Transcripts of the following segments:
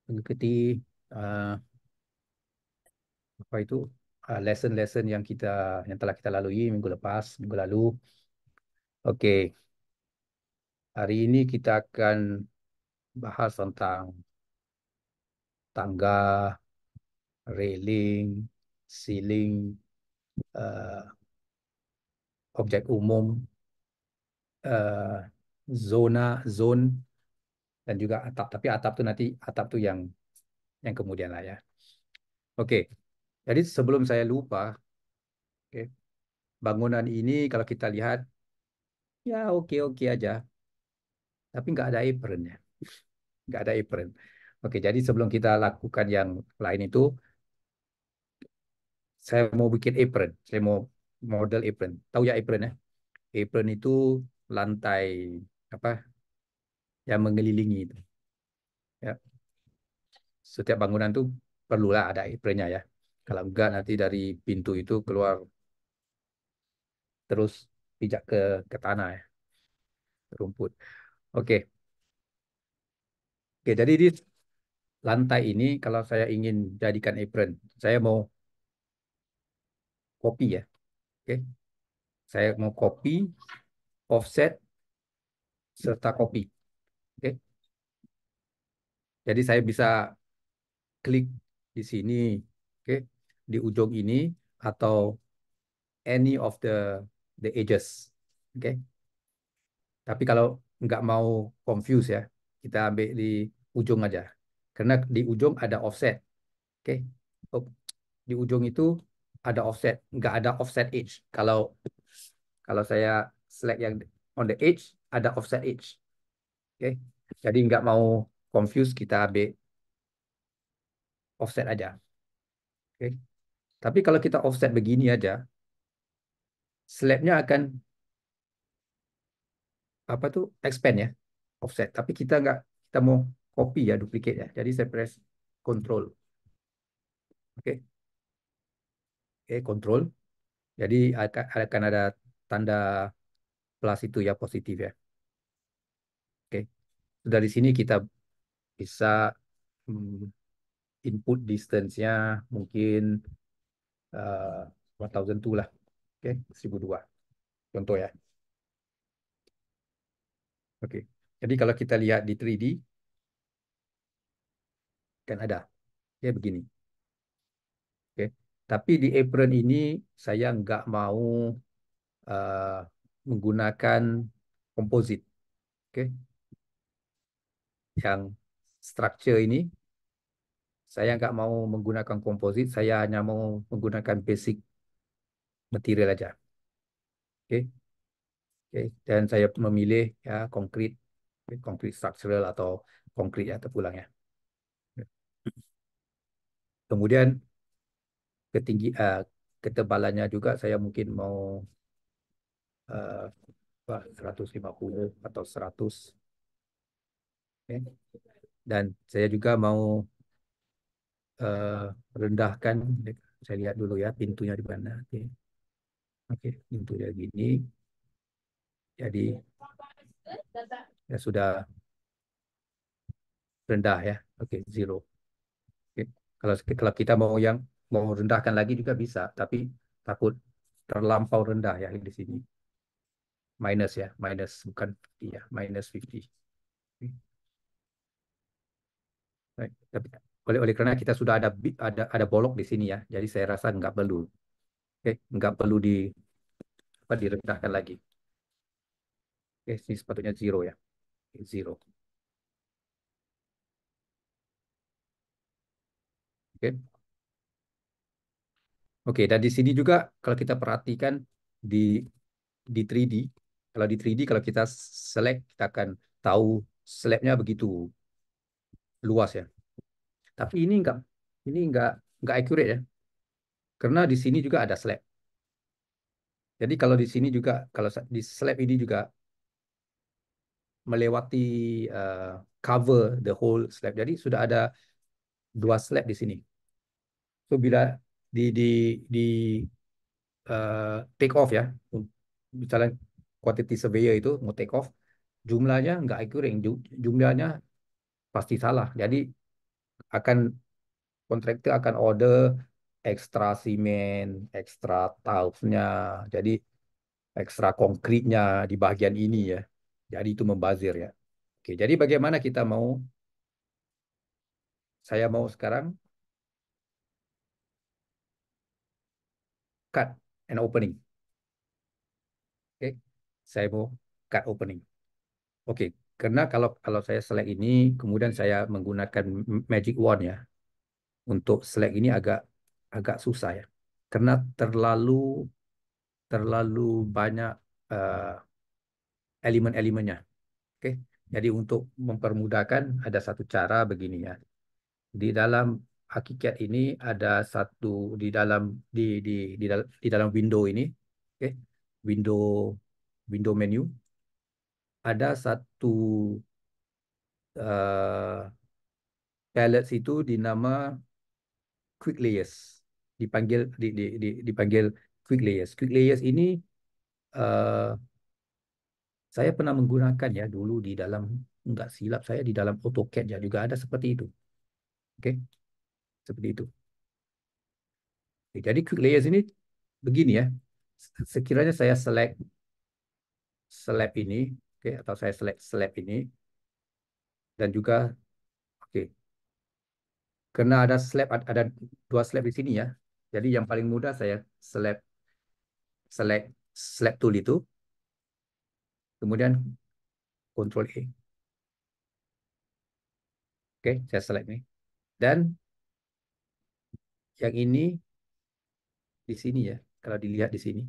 mengikuti uh, apa itu lesson-lesson yang telah kita lalui minggu lalu. Oke, hari ini kita akan bahas tentang tangga, railing, ceiling, uh, objek umum, uh, zone, dan juga atap. Tapi atap tuh yang kemudian lah ya. Oke, jadi sebelum saya lupa, oke, bangunan ini kalau kita lihat ya oke-oke aja, tapi nggak ada apron ya, nggak ada apron. Oke, jadi sebelum kita lakukan yang lain itu, saya mau bikin apron, saya mau model apron. Tahu ya apron ya? Apron itu lantai apa yang mengelilingi itu. Ya, setiap bangunan tuh perlulah ada apronnya ya. Kalau enggak nanti dari pintu itu keluar terus pijak ke tanah ya, rumput. Oke, oke. Jadi di lantai ini kalau saya ingin jadikan apron, saya mau copy ya. Oke, saya mau copy, offset serta copy. Oke, jadi saya bisa klik di sini, oke, di ujung ini atau any of the edges. Oke. Tapi kalau nggak mau confuse ya, kita ambil di ujung aja. Karena di ujung ada offset. Oke. Oh, di ujung itu ada offset, nggak ada offset edge. Kalau kalau saya select yang on the edge, ada offset edge. Oke. Jadi nggak mau confuse, kita ambil offset aja. Oke. Tapi kalau kita offset begini aja, slabnya akan apa tuh expand ya, offset. Tapi kita mau copy ya, duplicate ya. Jadi saya press control. Oke, oke, control. Jadi akan ada tanda plus itu ya, positif ya. Oke. Dari sini kita bisa hmm, input distance-nya mungkin 1002 lah. Oke, 1002. Contoh ya. Oke. Jadi kalau kita lihat di 3D kan ada ya begini. Oke. Tapi di apron ini saya nggak mau uh, menggunakan komposit. Oke, yang structure ini saya nggak mau menggunakan komposit, saya hanya mau menggunakan basic material aja. Oke, oke. Dan saya memilih ya konkrit, konkrit structural atau konkrit ya terpulang ya. Kemudian ketinggi ketebalannya juga saya mungkin mau uh, 150 atau 100. Oke. Dan saya juga mau eh, rendahkan. Saya lihat dulu ya pintunya di mana. Oke, oke, pintunya gini. Jadi ya sudah rendah ya. Oke, zero. Oke. Kalau kita mau rendahkan lagi juga bisa, tapi takut terlampau rendah ya di sini. Minus ya, minus bukan 50 ya, minus 50. Oke. Baik. Tapi oleh karena kita sudah ada bolok di sini ya, jadi saya rasa nggak perlu. Oke, nggak perlu direndahkan lagi. Oke, ini sepatutnya zero ya. Oke, zero. Oke. Oke, dan di sini juga kalau kita perhatikan di di 3D, kalau di 3D kalau kita select kita akan tahu slabnya begitu luas ya. Tapi ini enggak accurate ya. Karena di sini juga ada slab. Jadi kalau di sini juga kalau di slab ini juga melewati uh, cover the whole slab. Jadi sudah ada dua slab di sini. So bila di take off ya, misalnya quantity surveyor itu mau take off, jumlahnya nggak accurate, jumlahnya pasti salah. Jadi akan kontraktor akan order ekstra simen, ekstra tilesnya, jadi ekstra konkritnya di bagian ini ya. Jadi itu membazir ya. Oke, jadi bagaimana kita mau? Saya mau sekarang cut and opening. Oke, saya mau cut opening. Oke, karena kalau kalau saya select ini, kemudian saya menggunakan magic wand ya. Untuk select ini agak agak susah ya. Karena terlalu terlalu banyak eh, elemen-elemennya. Oke. Jadi untuk mempermudahkan ada satu cara begini ya. Di dalam hakikat ini ada satu di dalam window ini, oke. Window window menu ada satu uh, palettes itu dinama quick layers. Dipanggil quick layers. Quick layers ini eh, saya pernah menggunakan ya dulu di dalam, nggak silap saya di dalam AutoCAD ya juga ada seperti itu. Oke, seperti itu. Oke, jadi quick layers ini begini ya. Sekiranya saya select slab ini, oke, atau saya select slab ini dan juga oke, karena ada slab ada dua slab di sini ya. Jadi yang paling mudah saya select slab tool itu, kemudian Ctrl A. Oke, saya select ini. Dan yang ini di sini ya. Kalau dilihat di sini.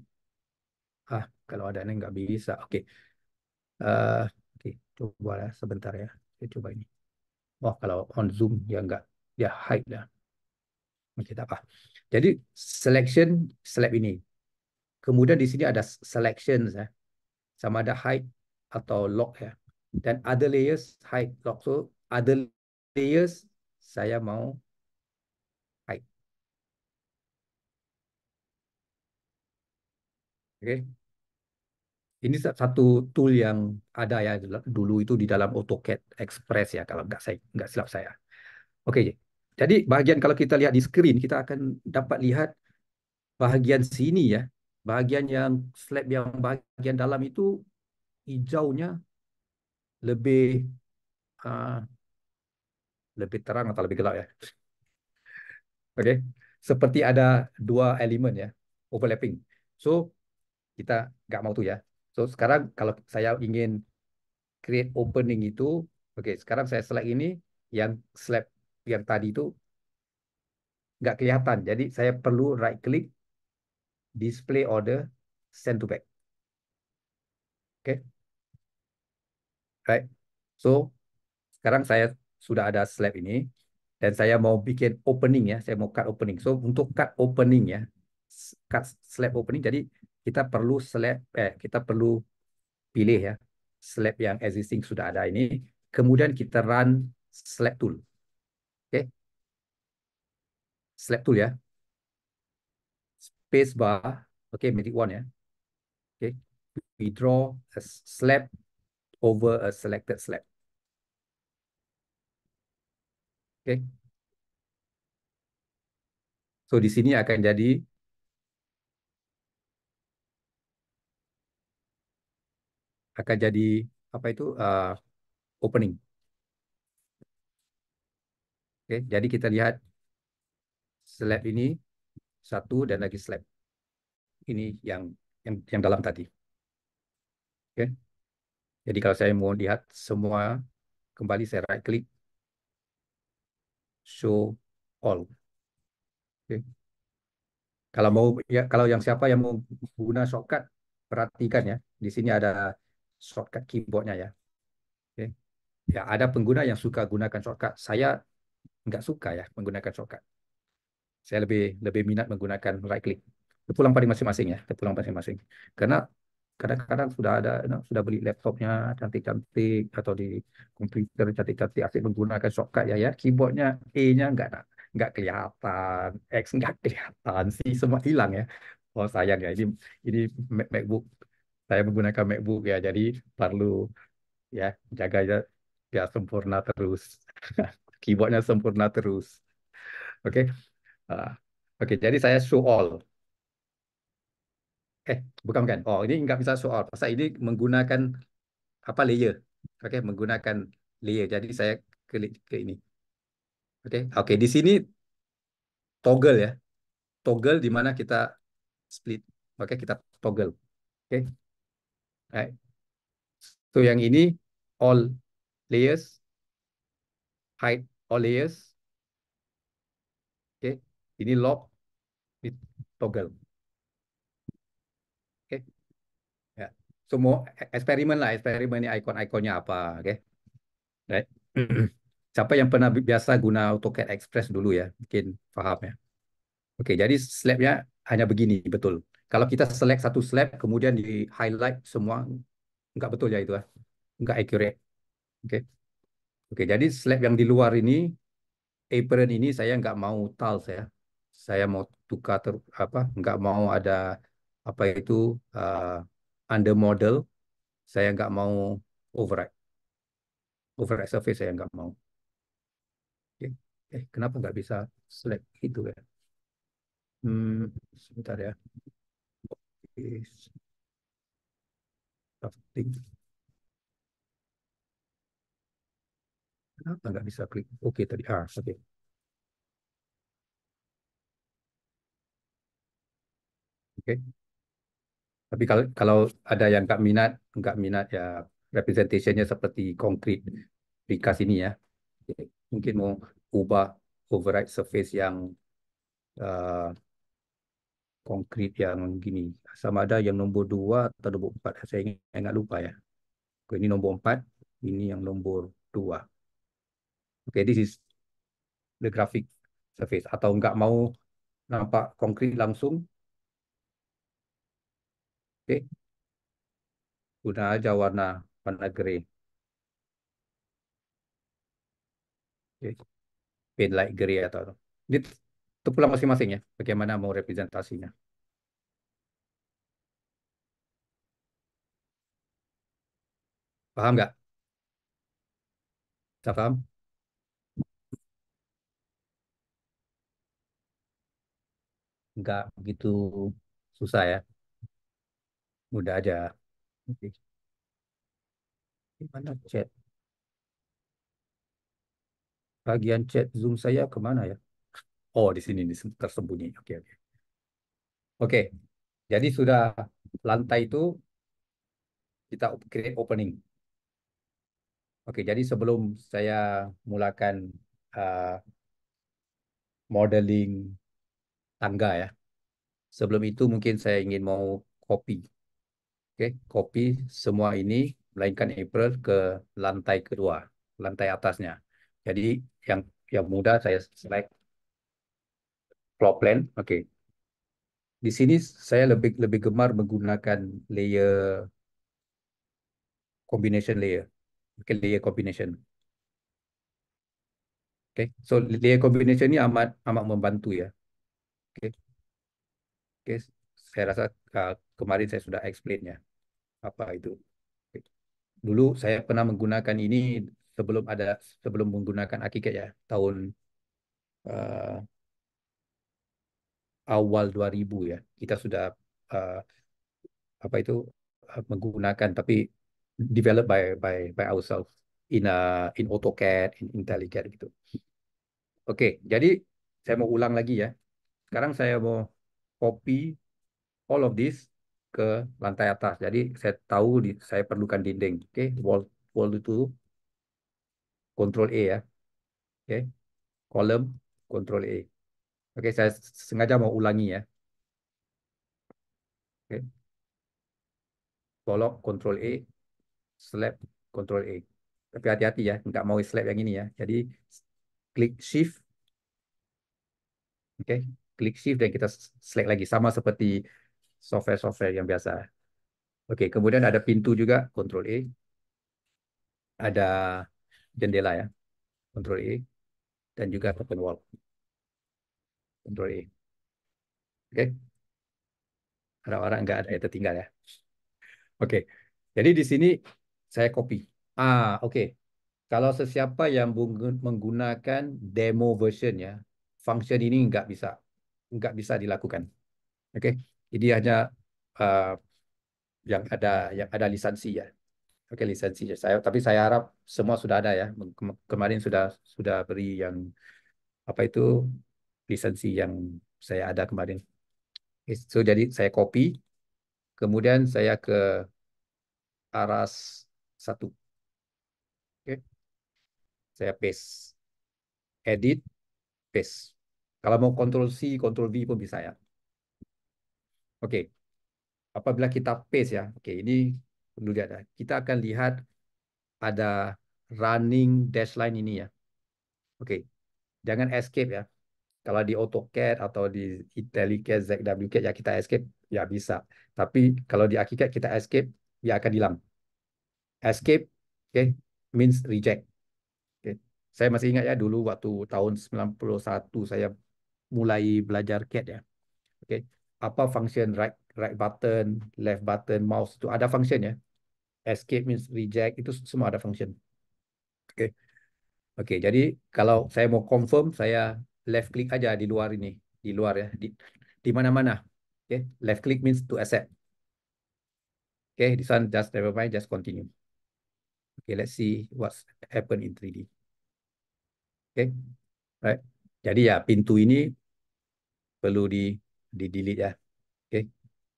Kalau ada ini nggak bisa. Oke. Eh, oke, coba ya sebentar ya. Saya coba ini. Oh, kalau on zoom ya nggak, ya hide dah. Oke, tak apa. Jadi selection slab ini. Kemudian di sini ada selection ya. Sama ada hide atau lock ya. Dan other layers hide lock. So other layers saya mau hide. Oke. Ini satu tool yang ada ya dulu itu di dalam AutoCAD Express ya kalau nggak silap saya. Oke, jadi bagian kalau kita lihat di screen kita akan dapat lihat bagian sini ya, bagian yang slab yang bagian dalam itu hijaunya lebih uh, lebih terang atau lebih gelap ya. Oke, seperti ada dua elemen ya overlapping. So kita nggak mau tuh ya. So sekarang kalau saya ingin create opening itu, oke sekarang saya select ini yang slab yang tadi itu nggak kelihatan. Jadi saya perlu right click, display order, send to back. Oke, right. So sekarang saya sudah ada slab ini dan saya mau bikin opening ya. Saya mau cut opening. So untuk cut opening ya, cut slab opening. Jadi kita perlu pilih ya slab yang existing sudah ada ini. Kemudian kita run slab tool. Oke, slab tool ya. Space bar. Oke, magic one ya. Oke, we draw a slab over a selected slab. Oke, so di sini akan jadi apa itu opening. Oke, jadi kita lihat slab ini satu dan lagi slab ini yang dalam tadi. Oke, jadi kalau saya mau lihat semua kembali saya right click show all. Oke. Kalau yang siapa yang mau guna shortcut perhatikan ya di sini ada shortcut keyboardnya ya. Oke. Ya ada pengguna yang suka gunakan shortcut. Saya nggak suka ya menggunakan shortcut. Saya lebih lebih minat menggunakan right click. Terpulang pada masing-masing ya, terpulang masing-masing. Karena kadang-kadang sudah ada, sudah beli laptopnya cantik-cantik atau di komputer cantik-cantik, asik menggunakan shortcut ya ya, keyboardnya E-nya nggak kelihatan, X nggak kelihatan, sih semua hilang ya. Oh sayang ya, ini MacBook, saya menggunakan MacBook ya, jadi perlu ya jaga ya biar sempurna terus. Keyboardnya sempurna terus. Oke. Ah, Oke, jadi saya show all. Bukan bukan. Oh, ini nggak bisa show all. Pasal ini menggunakan apa layer. Oke, menggunakan layer. Jadi saya klik ke ini. Oke. Oke, di sini toggle ya. Toggle di mana kita split. Oke, kita toggle. Oke. Right. So yang ini all layers, hide all layers. Oke. Ini lock, ini toggle. Oke. Ya. Semua eksperimen lah, eksperimen ini ikon-ikonnya apa. Oke. Right. Siapa yang pernah biasa guna AutoCAD Express dulu ya, mungkin paham ya. Oke, jadi slabnya hanya begini, betul. Kalau kita select satu slab, kemudian di highlight semua, nggak betul ya itu ya, nggak accurate. Oke, oke. Jadi slab yang di luar ini, apron ini saya nggak mau tiles ya. Saya mau tukar apa? Nggak mau ada apa itu under model. Saya nggak mau override, override surface saya nggak mau. Oke. Kenapa nggak bisa select itu ya? Sebentar ya. Is drafting. Kenapa nggak bisa klik oke tadi? Oke. Oke. Tapi kalau kalau ada yang nggak minat ya representationnya seperti konkret precast ini ya. Oke. Mungkin mau ubah override surface yang eh, konkret yang gini. Sama ada yang nombor 2 atau nombor 4. Saya ingat lupa ya. Oke, ini nombor 4, ini yang nombor 2. Oke, this is the graphic surface. Atau nggak mau nampak konkret langsung. Oke, guna aja warna warna grey. Oke, paint light grey atau ini itu pula masing-masing ya. Bagaimana mau representasinya. Paham nggak? Saya paham? Nggak begitu susah ya. Mudah aja. Oke. Gimana chat? Bagian chat Zoom saya kemana ya? Oh, di sini tersembunyi. Oke, oke. Oke, jadi sudah lantai itu kita create opening. Oke, jadi sebelum saya mulakan uh, modeling tangga ya, sebelum itu mungkin saya ingin mau copy. Oke, copy semua ini, melainkan April ke lantai kedua, lantai atasnya. Jadi yang yang mudah saya select floor plan. Oke, di sini saya lebih lebih gemar menggunakan layer combination layer. Oke, layer combination. Oke, so layer combination ini amat amat membantu ya. Oke, oke, saya rasa kemarin saya sudah explain ya apa itu. Oke. Dulu saya pernah menggunakan ini sebelum ada sebelum menggunakan ArchiCAD ya, tahun eh, awal 2000 ya. Kita sudah eh, apa itu menggunakan tapi develop by ourselves in AutoCAD, in IntelliCAD gitu. Oke, jadi saya mau ulang lagi ya. Sekarang saya mau copy all of this ke lantai atas. Jadi saya tahu saya perlukan dinding. Oke, wall wall itu Control A ya. Oke, column Control A. Oke, saya sengaja mau ulangi ya. Oke, column Control A, slab Control A. Tapi hati-hati ya, nggak mau slab yang ini ya. Jadi klik Shift, oke, klik Shift dan kita select lagi sama seperti software-software yang biasa. Oke, kemudian ada pintu juga, Control A, ada jendela ya, Control A, dan juga open wall, Control A. Oke, orang-orang nggak ada yang tertinggal ya. Oke, jadi di sini saya copy. Oke. Kalau sesiapa yang menggunakan demo version ya, function ini nggak bisa dilakukan. Oke, jadi hanya uh, yang ada lisensi ya. Oke, lisensi ya. Tapi saya harap semua sudah ada ya. Kemarin sudah beri yang apa itu lisensi yang saya ada kemarin. Oke, so jadi saya copy, kemudian saya ke aras satu. Oke, saya paste, edit, paste. Kalau mau Ctrl C, Ctrl V pun bisa ya. Oke, apabila kita paste ya, oke ini perlu lihat ya. Kita akan lihat ada running dash line ini ya. Oke, jangan escape ya. Kalau di AutoCAD atau di IntelliCAD, ZWCAD ya kita escape ya bisa. Tapi kalau di ArchiCAD kita escape ya akan hilang. Escape, oke, means reject. Oke. Saya masih ingat ya dulu waktu tahun 91 saya mulai belajar CAD ya. Oke. Apa function right button, left button, mouse itu ada function ya. Escape means reject itu semua ada function. Oke. Oke, jadi kalau saya mau confirm saya left click aja di luar ini, di luar ya, di mana-mana. Oke, left click means to accept. Oke, this one just never mind, just continue. Oke, let's see what's happen in 3D. Oke, right. Jadi ya pintu ini perlu di delete ya. Oke,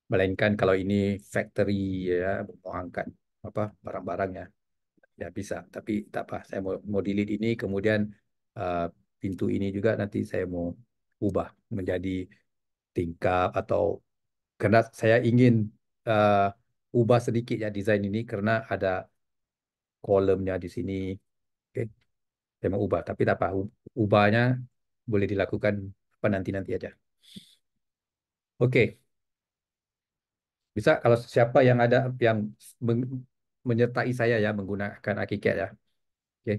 melainkan kalau ini factory ya mau angkat apa barang-barangnya ya bisa. Tapi tak apa, saya mau delete ini kemudian uh, pintu ini juga nanti saya mau ubah menjadi tingkap atau karena saya ingin uh, ubah sedikit ya desain ini karena ada kolomnya di sini. Oke, saya mau ubah tapi tak apa, ubahnya boleh dilakukan apa nanti-nanti aja. Oke, bisa kalau siapa yang ada yang menyertai saya ya menggunakan AutoCAD ya. Oke,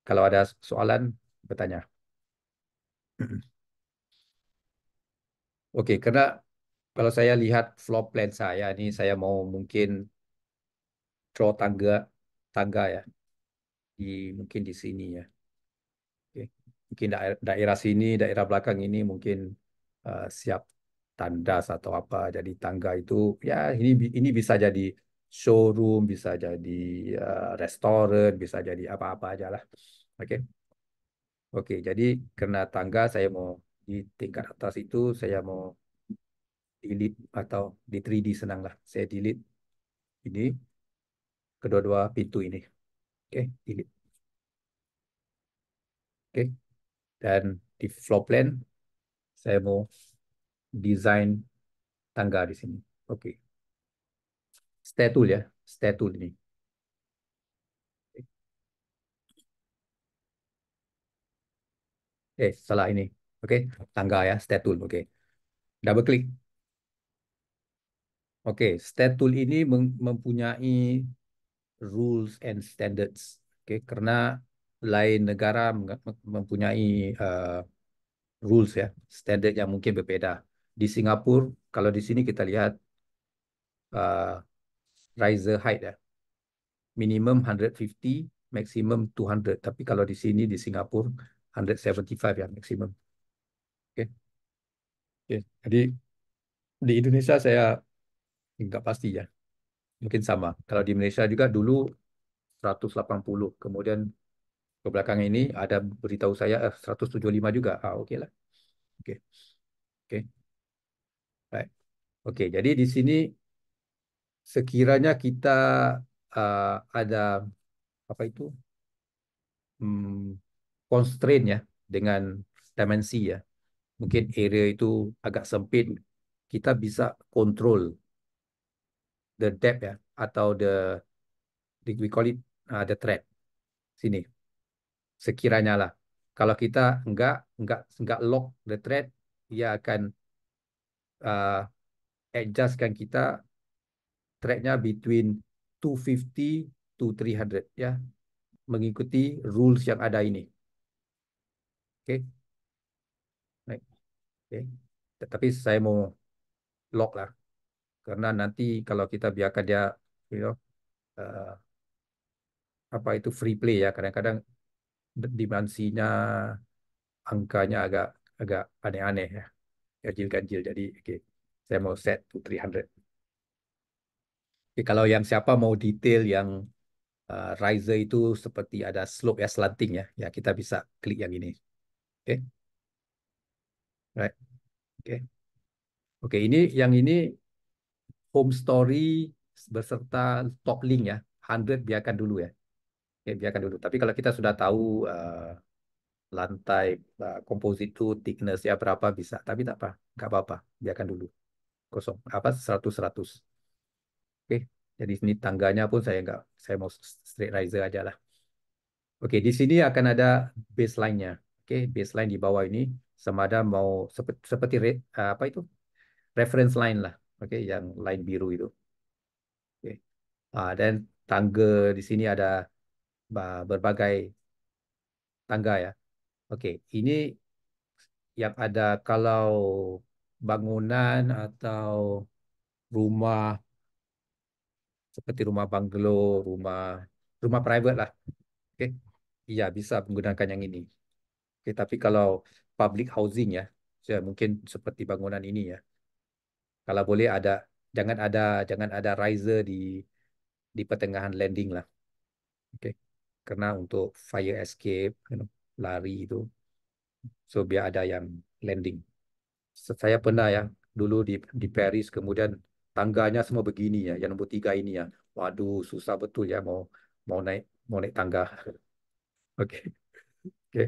kalau ada soalan bertanya. Oke, karena kalau saya lihat floor plan saya ini saya mau mungkin draw tangga tangga ya mungkin di sini ya. Oke. Mungkin daerah sini, daerah belakang ini mungkin siap tandas atau apa. Jadi tangga itu ya ini bisa jadi showroom, bisa jadi restoran, bisa jadi apa-apa aja lah. Oke. Oke, jadi karena tangga saya mau di tingkat atas itu saya mau delete atau di 3D senang lah. Saya delete ini kedua-dua pintu ini. Oke, delete. Oke. Dan di floor plan saya mau desain tangga di sini. Oke. Statul ya, statul ini. Salah ini. Oke, tangga ya, statul. Oke, double klik. Oke, statul ini mempunyai rules and standards. Oke, karena lain negara mempunyai uh, rules ya, standard yang mungkin berbeda. Di Singapura, kalau di sini kita lihat uh, riser height ya, minimum 150, maximum 200. Tapi kalau di sini di Singapura 175 ya maximum. Oke, oke. Jadi di Indonesia saya nggak pasti ya. Mungkin sama. Kalau di Malaysia juga dulu 180. Kemudian ke belakang ini ada beritahu saya 175 juga. Ah, oke lah. Oke. Oke. Baik. Oke, jadi di sini sekiranya kita ada apa itu hmm, constraint ya dengan dimensi ya. Mungkin area itu agak sempit. Kita bisa control the depth ya atau we call it the thread sini. Sekiranya lah. Kalau kita enggak lock the thread, dia akan uh, adjustkan kita threadnya between 250 to 300 ya, mengikuti rules yang ada ini. Oke, baik. Oke. Tapi saya mau lock lah, karena nanti kalau kita biarkan dia, you know, uh, apa itu free play ya. Kadang-kadang dimensinya, angkanya agak agak aneh-aneh ya, ganjil-ganjil. Jadi oke, saya mau set to 300. Oke, kalau yang siapa mau detail yang riser itu seperti ada slope ya, slanting ya, ya kita bisa klik yang ini. Oke, right. Oke, oke, ini yang ini home story beserta top link ya, 100 biarkan dulu ya. Oke, biarkan dulu. Tapi kalau kita sudah tahu lantai composite itu thickness-nya berapa bisa, tapi tak apa, nggak apa-apa, biarkan dulu kosong. Apa 100 100. Oke, jadi sini tangganya pun saya mau straight riser aja lah. Oke, di sini akan ada baseline-nya. Oke, baseline di bawah ini sama ada mau seperti apa itu reference line lah. Oke, yang line biru itu. Oke. Dan tangga di sini ada berbagai tangga ya. Oke, ini yang ada kalau bangunan atau rumah seperti rumah bungalow, rumah rumah private lah. Oke, iya bisa menggunakan yang ini. Oke, tapi kalau public housing ya, ya mungkin seperti bangunan ini ya. Kalau boleh jangan ada riser di pertengahan landing lah. Oke, karena untuk fire escape, lari itu, so biar ada yang landing. Saya pernah ya dulu di Paris, kemudian tangganya semua begini ya, yang nomor 3 ini ya. Waduh, susah betul ya mau naik mau naik tangga. Oke, oke.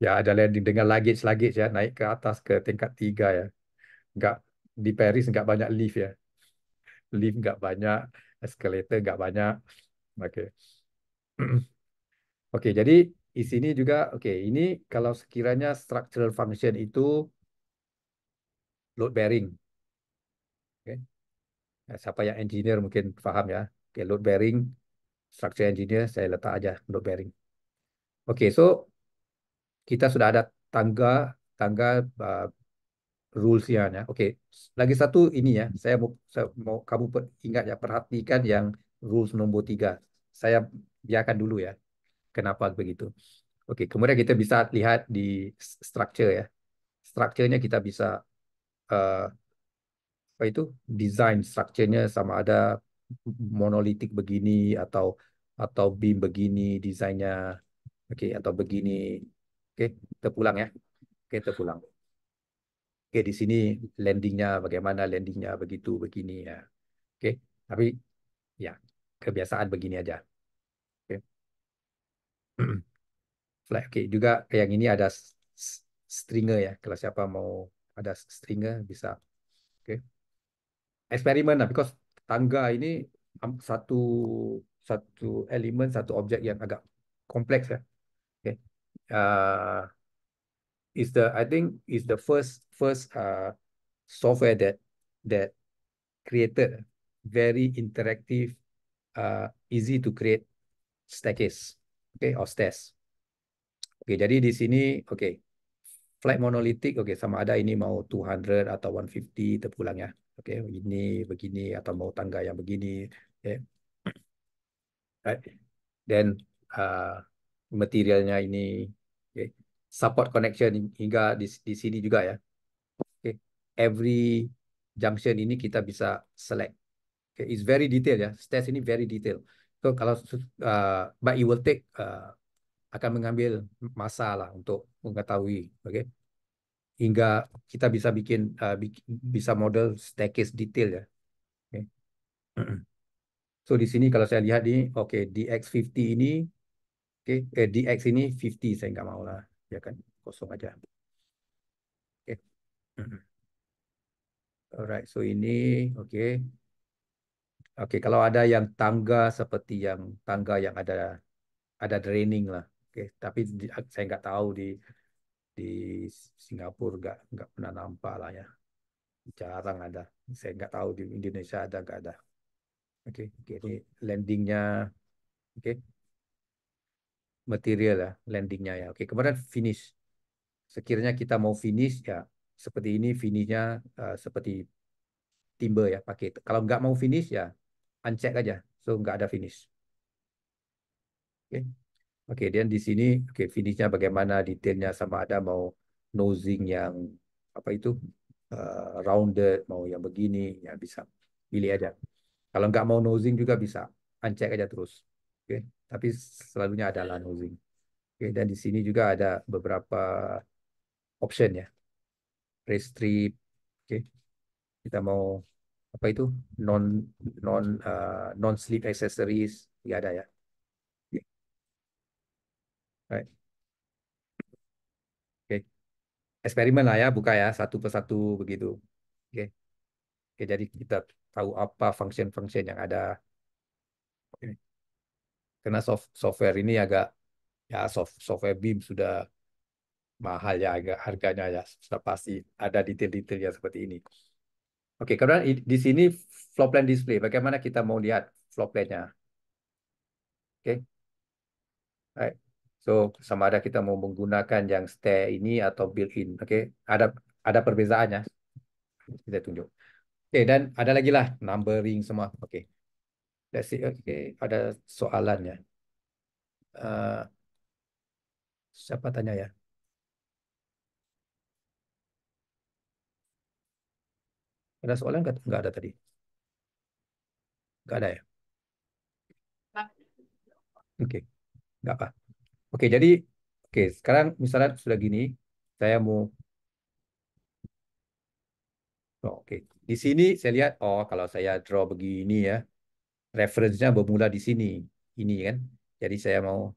Ya ada landing dengan luggage ya, naik ke atas ke tingkat 3 ya. Nggak di Paris nggak banyak lift ya, lift nggak banyak, escalator nggak banyak. Oke, oke. Jadi di sini juga oke. Ini kalau sekiranya structural function itu load bearing. Oke. Ya, siapa yang engineer mungkin paham ya. Oke, load bearing, structure engineer, saya letak aja load bearing. Oke, so kita sudah ada tangga tangga uh, rules-nya ya. Oke, lagi satu ini ya. Saya mau kamu ingat ya, perhatikan yang rules nomor 3. Saya biarkan dulu ya. Kenapa begitu? Oke, kemudian kita bisa lihat di structure ya. Structure-nya kita bisa uh, apa itu desain structure-nya sama ada monolitik begini atau beam begini desainnya. Oke, atau begini. Oke, kita pulang ya. Oke, kita pulang. Oke, di sini landingnya bagaimana, landingnya begitu begini ya. Oke, tapi ya kebiasaan begini aja. Oke. Flat. Oke, juga yang ini ada stringer ya. Kalau siapa mau ada stringer bisa. Oke. Eksperimen lah, because tangga ini satu satu elemen, satu objek yang agak kompleks ya. Oke. Uh, I think is the first software that created very interactive, easy to create staircase, okay, or stairs. Oke, jadi di sini, oke, flat monolithic, oke, sama ada ini mau 200 atau 150 terpulang ya. Oke, ini begini atau mau tangga yang begini. Oke, right. Dan uh, materialnya ini, oke, support connection hingga di sini juga ya. Oke, every junction ini kita bisa select. Okay, it's very detail ya. Stats ini very detail. So kalau but it will take akan mengambil masa lah untuk mengetahui, oke. Hingga kita bisa bisa model staircase detail ya. Oke. So di sini kalau saya lihat ini, oke, DX50 ini, oke, DX ini 50 saya nggak mau lah, ya kan, kosong aja. Oke. Alright, so ini, oke. Oke, kalau ada yang tangga seperti yang tangga yang ada draining lah. Oke, tapi saya nggak tahu di Singapura nggak pernah nampak lah ya. Jarang ada. Saya nggak tahu di Indonesia ada nggak ada. Oke, oke, ini landingnya, oke, material ya, landingnya ya. Oke, kemudian finish. Sekiranya kita mau finish ya, seperti ini finishnya seperti timber ya, pakai. Kalau nggak mau finish ya, uncheck aja, so nggak ada finish. Oke. Oke, dan di sini oke finishnya bagaimana detailnya sama ada mau nosing yang apa itu rounded mau yang begini ya bisa pilih aja. Kalau nggak mau nosing juga bisa uncheck aja terus. Oke, tapi selalunya adalah nosing. Oke, dan di sini juga ada beberapa option ya. Race strip. Oke, kita mau apa itu non non slip accessories ya ada ya. Oke, right. Oke. Eksperimen lah ya, buka ya satu persatu begitu. Oke. Oke, jadi kita tahu apa function-function yang ada. Oke. Karena software ini agak ya software BIM sudah mahal ya agak harganya ya sudah pasti ada detail-detailnya seperti ini. Oke, kemudian di sini floor plan display. Bagaimana kita mau lihat floor plan-nya? Oke, right. So sama ada kita mau menggunakan yang stair ini atau built-in. Oke, ada perbezaannya. Kita tunjuk. Oke, dan ada lagi lah numbering semua. Oke, let's see. Oke, ada soalannya. Eh, siapa tanya ya? Ada soalan nggak ada tadi? Nggak ada ya? Oke, nggak apa. Oke, jadi oke sekarang misalnya sudah gini, saya mau oh, oke. Di sini saya lihat oh kalau saya draw begini ya, reference-nya bermula di sini. Ini kan. Jadi saya mau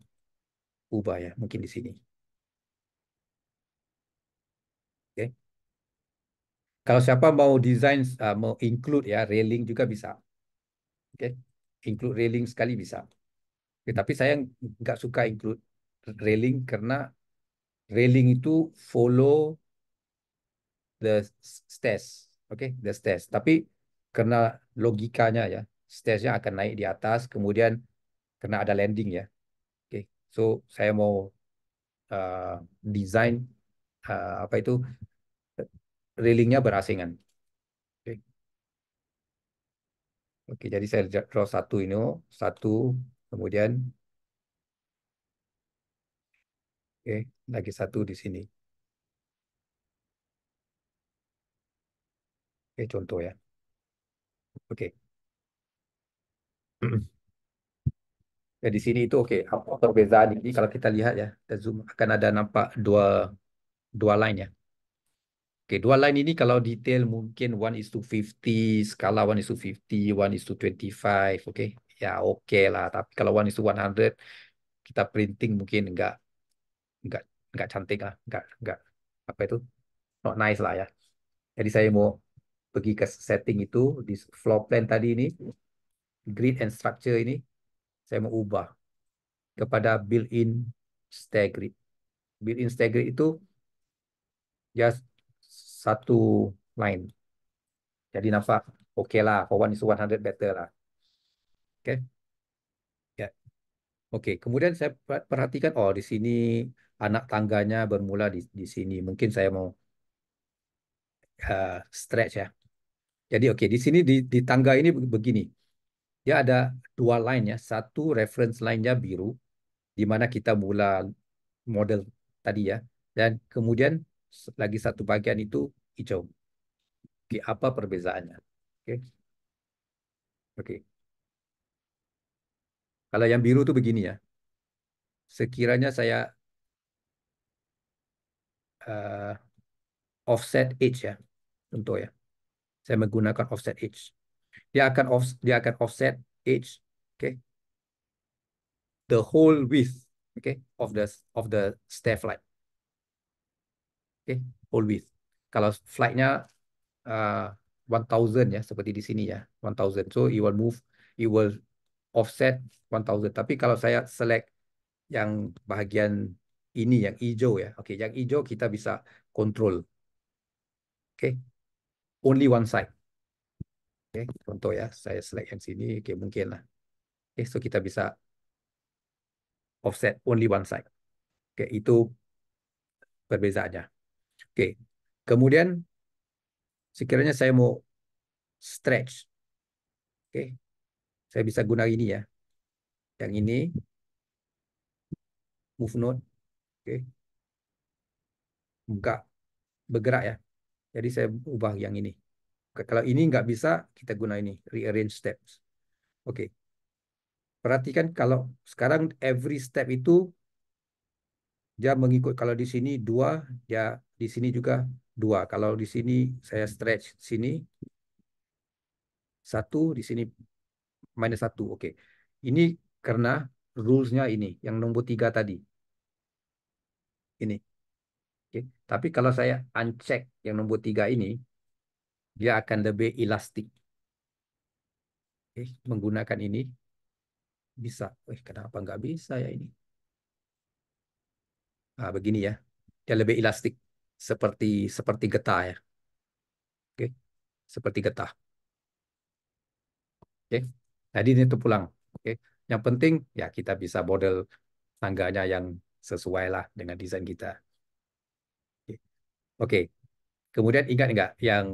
ubah ya, mungkin di sini. Oke. Kalau siapa mau desain mau include ya railing juga bisa. Oke. Include railing sekali bisa. Oke, tapi saya nggak suka include railing karena railing itu follow the stairs, oke, the stairs. Tapi karena logikanya ya, stairsnya akan naik di atas, kemudian karena ada landing ya, oke. So saya mau uh, desain apa itu railingnya berasingan, oke. Oke, jadi saya draw satu ini, satu, kemudian oke, lagi satu di sini, oke, contoh ya, oke. Ya di sini itu oke. Apa perbedaan ini kalau kita lihat ya, kita zoom akan ada nampak dua dua line ya. Oke, dua line ini kalau detail mungkin 1:50, skala 1:50, 1:25, oke. Ya oke lah, tapi kalau 1:100 kita printing mungkin enggak enggak cantik lah, enggak apa itu? Not nice lah ya. Jadi saya mau pergi ke setting itu di floor plan tadi ini, grid and structure ini saya mau ubah kepada built-in stair grid. Built-in stair grid itu just satu line. Jadi nampak oke lah, for 1:100 better lah. Oke. Ya. Oke, kemudian saya perhatikan, oh di sini anak tangganya bermula di sini. Mungkin saya mau stretch ya. Jadi oke, di sini di tangga ini begini. Dia ada dua line ya. Satu reference line-nya biru, di mana kita mula model tadi ya. Dan kemudian lagi satu bagian itu hijau. Oke, apa perbezaannya? Oke, oke. Kalau yang biru itu begini ya. Sekiranya saya eh, offset edge ya, contoh ya. Saya menggunakan offset edge. Dia akan offset edge, okay, the whole width, okay, of the stair flight, okay, whole width. Kalau flightnya uh, 1000 ya, seperti di sini ya, 1000. So it will offset 1000. Tapi kalau saya select yang bahagian ini yang hijau ya, oke, yang hijau kita bisa control, okay, only one side. Oke, contoh ya, saya select yang sini, oke mungkin lah. Oke, so kita bisa offset only one side. Oke, itu perbezaannya. Oke, kemudian sekiranya saya mau stretch, oke, saya bisa guna ini ya. Yang ini, move node, oke, buka bergerak ya. Jadi saya ubah yang ini. Kalau ini nggak bisa, kita guna ini, rearrange steps. Oke, perhatikan kalau sekarang every step itu dia mengikut. Kalau di sini dua, dia di sini juga dua. Kalau di sini saya stretch sini satu, di sini minus satu. Oke, ini karena rules-nya ini, yang nomor tiga tadi. Ini. Oke. Tapi kalau saya uncheck yang nomor tiga ini, dia akan lebih elastik. Oke. Menggunakan ini bisa. Kenapa nggak bisa ya ini? Begini ya. Dia lebih elastik. Seperti seperti getah ya. Oke. Seperti getah. Oke. Tadi ini tuh pulang. Oke. Yang penting ya kita bisa model tangganya yang sesuai lah dengan desain kita. Oke. Oke. Kemudian ingat nggak yang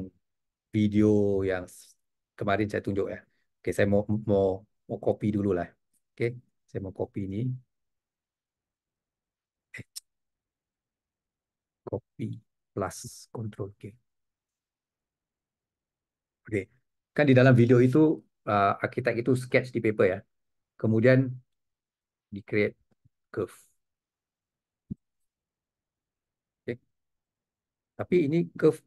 video yang kemarin saya tunjuk ya? Oke, saya mau mau copy dulu lah. Oke, saya mau copy ini. Eh, Copy plus Control K. Oke, kan di dalam video itu arsitek itu sketch di paper ya. Kemudian di create curve. Oke. Tapi ini curve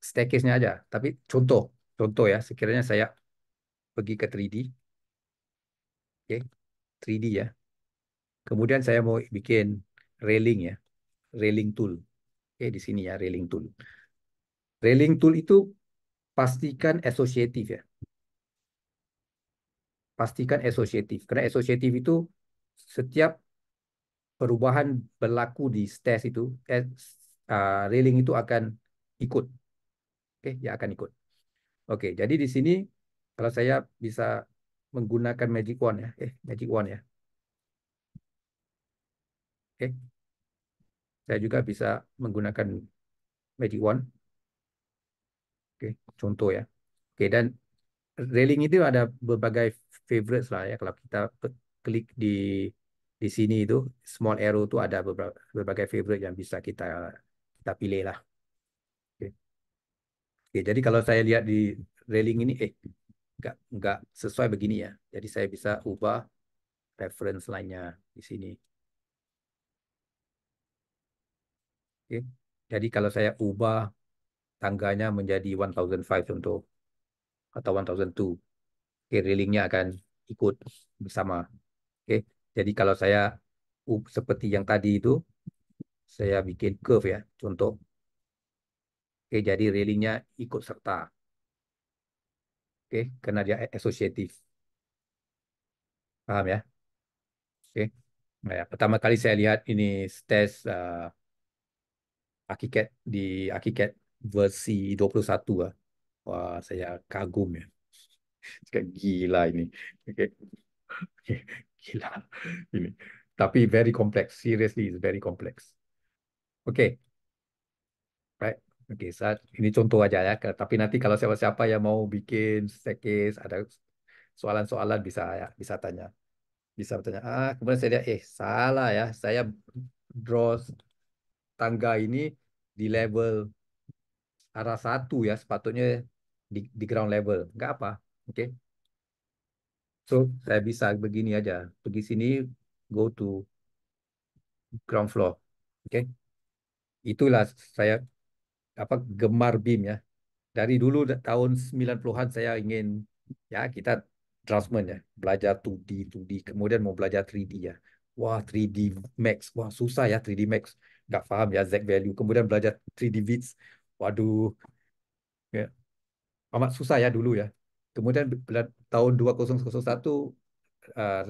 staircase-nya aja. Tapi contoh, contoh ya. Sekiranya saya pergi ke 3D, oke, 3D ya. Kemudian saya mau bikin railing ya, railing tool. Oke, di sini ya railing tool. Railing tool itu pastikan asosiatif ya. Pastikan asosiatif. Karena asosiatif itu setiap perubahan berlaku di stage itu, railing itu akan ikut. Oke, ya akan ikut. Oke, jadi di sini kalau saya bisa menggunakan magic wand ya, magic wand ya. Oke, saya juga bisa menggunakan magic wand. Oke, contoh ya. Oke, dan railing itu ada berbagai favorites lah ya. Kalau kita klik di sini itu small arrow itu ada berbagai favorite yang bisa kita kita pilih lah. Oke. Oke, jadi kalau saya lihat di railing ini, nggak sesuai begini ya. Jadi saya bisa ubah reference lainnya di sini. Oke. Jadi kalau saya ubah tangganya menjadi 1005 contoh atau 1002, oke, railingnya akan ikut bersama. Oke. Jadi kalau saya seperti yang tadi itu, saya bikin curve ya, contoh. Oke, jadi railingnya ikut serta. Oke, karena dia asosiatif. Paham ya? Oke. Nah, ya, pertama kali saya lihat ini stage ArchiCAD di ArchiCAD versi 21 ah. Wah, saya kagum ya. Kayak gila ini. Oke. Gila ini. Tapi very complex. Seriously, it's very complex. Oke, right. Oke, saat ini contoh aja ya. Tapi nanti kalau siapa-siapa yang mau bikin staircase, ada soalan-soalan bisa ya, bisa bertanya. Kemudian saya lihat, salah ya. Saya draw tangga ini di level arah satu ya, sepatutnya di ground level. Nggak apa. Oke. So, saya bisa begini aja. Pergi sini, go to ground floor. Oke. Itulah saya apa gemar BIM ya. Dari dulu tahun 90-an saya ingin ya kita draftsman ya, belajar 2D, 2D, kemudian mau belajar 3D ya. Wah, 3D Max. Wah, susah ya 3D Max. Nggak paham ya Z value. Kemudian belajar 3D Bits. Waduh, ya, amat susah ya dulu ya. Kemudian tahun 2001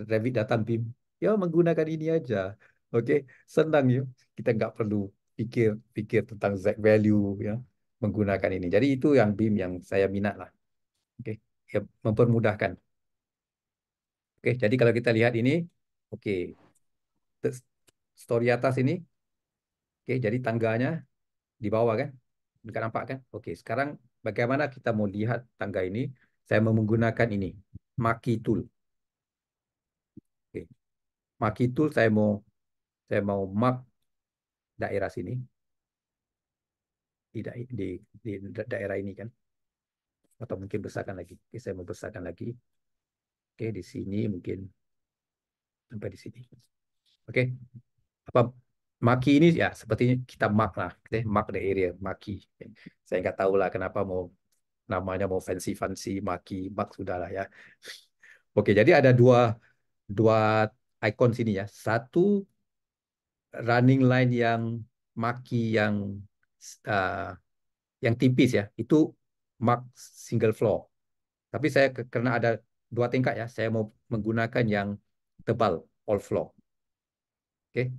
Revit datang BIM. Ya menggunakan ini aja. Oke, senang ya. Kita nggak perlu pikir pikir tentang Z value ya menggunakan ini. Jadi itu yang BIM yang saya minat lah. Oke, ya, mempermudahkan. Oke, jadi kalau kita lihat ini, oke, story atas ini, oke, jadi tangganya di bawah kan, nggak nampak kan? Oke, sekarang bagaimana kita mau lihat tangga ini? Saya mau menggunakan ini, Maki Tool. Oke, Marquee tool saya mau mark daerah sini di daerah ini kan, atau mungkin besarkan lagi. Oke, saya mau besarkan lagi. Oke, di sini mungkin sampai di sini. Oke, apa maki ini ya sepertinya kita mark lah, oke, mark the area, maki. Saya nggak tahu lah kenapa mau namanya mau fancy fancy maki, mark sudah lah ya. Oke, jadi ada dua dua icon sini ya. Satu running line yang maki uh, yang tipis ya, itu mark single floor. Tapi saya karena ada dua tingkat ya, saya mau menggunakan yang tebal all floor. Oke,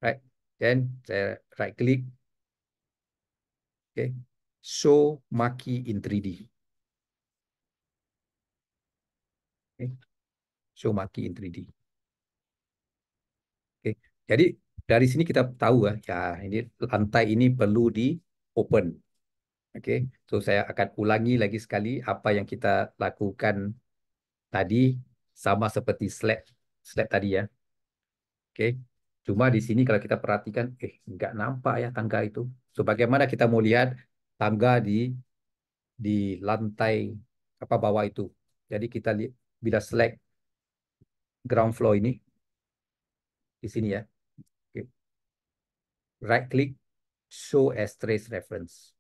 right. Then saya right click, okay. Show marquee in 3D. Okay. Show marquee in 3D. Okay. Jadi dari sini kita tahu ya ini lantai ini perlu di open. Oke, so saya akan ulangi lagi sekali apa yang kita lakukan tadi sama seperti slab slab tadi ya. Oke, cuma di sini kalau kita perhatikan, nggak nampak ya tangga itu. So bagaimana kita mau lihat tangga di lantai apa bawah itu. Jadi kita bila select ground floor ini di sini ya. Oke. Right click, show as trace reference.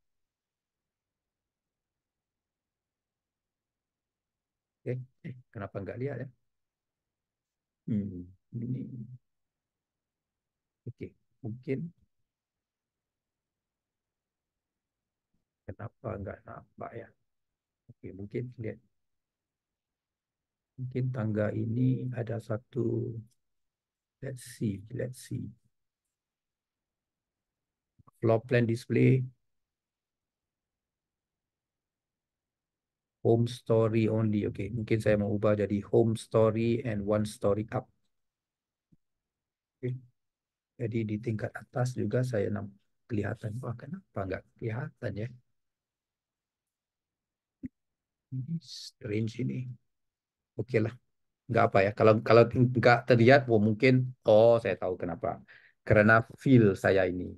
Oke. Kenapa nggak lihat ya? Ini. Oke. Mungkin kenapa nggak nampak ya? Oke, mungkin lihat. Mungkin tangga ini ada satu. Let's see, let's see. Floor plan display, home story only. Oke, mungkin saya mau ubah jadi home story and one story up. Oke. Jadi di tingkat atas juga saya kelihatan. Wah, kenapa nggak kelihatan ya? Ini strange ini. Oke lah, nggak apa ya. Kalau kalau nggak terlihat, mungkin saya tahu kenapa. Karena feel saya ini,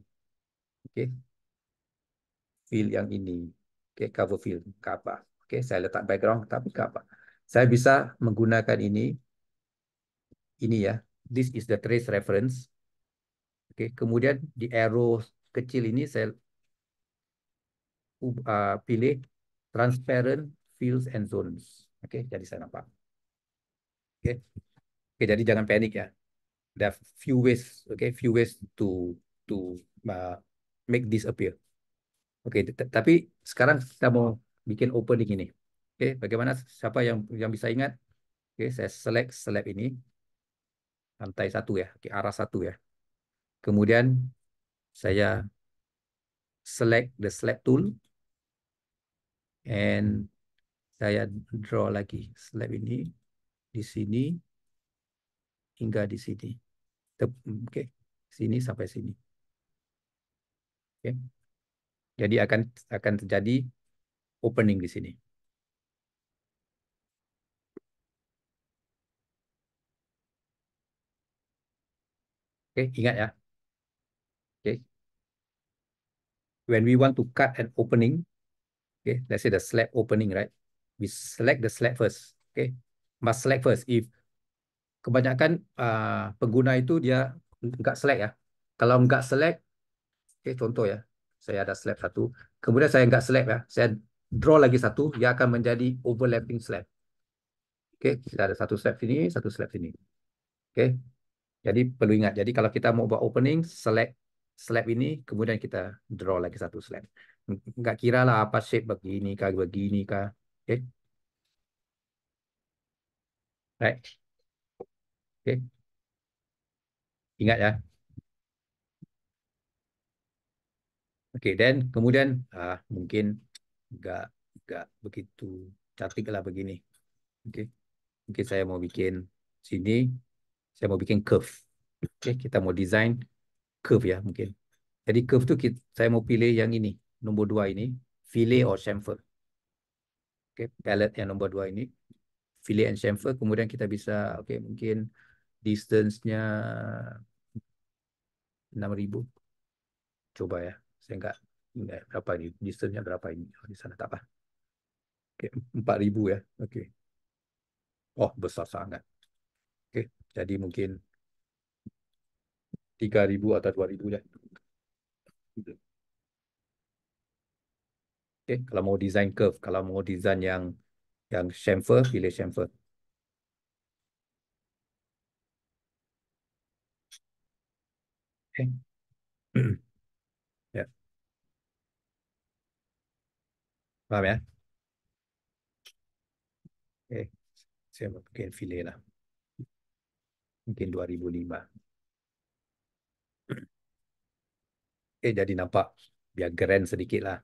oke, feel yang ini, oke, cover feel, nggak apa. Oke, saya letak background, tapi nggak apa. Saya bisa menggunakan ini ya. This is the trace reference. Oke, kemudian di arrow kecil ini saya pilih transparent fields and zones. Oke, jadi saya nampak. Oke, oke, jadi jangan panik ya. There are few ways, okay, few ways to uh, make this appear. Oke, tapi sekarang kita mau bikin opening ini. Oke, bagaimana siapa yang bisa ingat? Oke, saya select slab ini lantai satu ya, ke arah satu ya. Kemudian saya select the slab tool and saya draw lagi slab ini di sini hingga di sini. Oke, sini sampai sini. Oke, jadi akan terjadi opening di sini. Oke, ingat ya. Oke, when we want to cut an opening, okay, let's say the slab opening, right? We select the slab first. Okay, must select first. If kebanyakan pengguna itu dia nggak select ya. Kalau nggak select, okay, contoh ya, saya ada slab satu, kemudian saya nggak select ya, saya draw lagi satu, dia akan menjadi overlapping slab. Oke, kita ada satu slab sini, satu slab sini. Oke, jadi perlu ingat. Jadi kalau kita mau buat opening, select slab ini, kemudian kita draw lagi satu slab. Nggak kira lah apa shape begini kah. Oke, right. Oke, ingat ya. Oke, dan kemudian mungkin nggak nggak begitu cantik lah begini. Oke, mungkin saya mau bikin sini, saya mau bikin curve. Oke, kita mau desain curve ya mungkin. Jadi curve tuh saya mau pilih yang ini, nomor dua ini, fillet or chamfer. Oke, palette yang nomor dua ini, fillet and chamfer. Kemudian kita bisa, oke mungkin Distance-nya 6.000. Coba ya. Saya nggak berapa ini. Distance-nya berapa ini? Oh, di sana tak apa. Oke, 4.000 ya. Oke. Oh, besar sangat. Oke, jadi mungkin 3.000 atau 2.000 ya. Oke, kalau mau desain curve, kalau mau desain yang chamfer, pilih chamfer. Oke. Ya, paham ya? Oke, saya mungkin pilih lah. Mungkin 2005. Jadi nampak biar keren sedikit lah.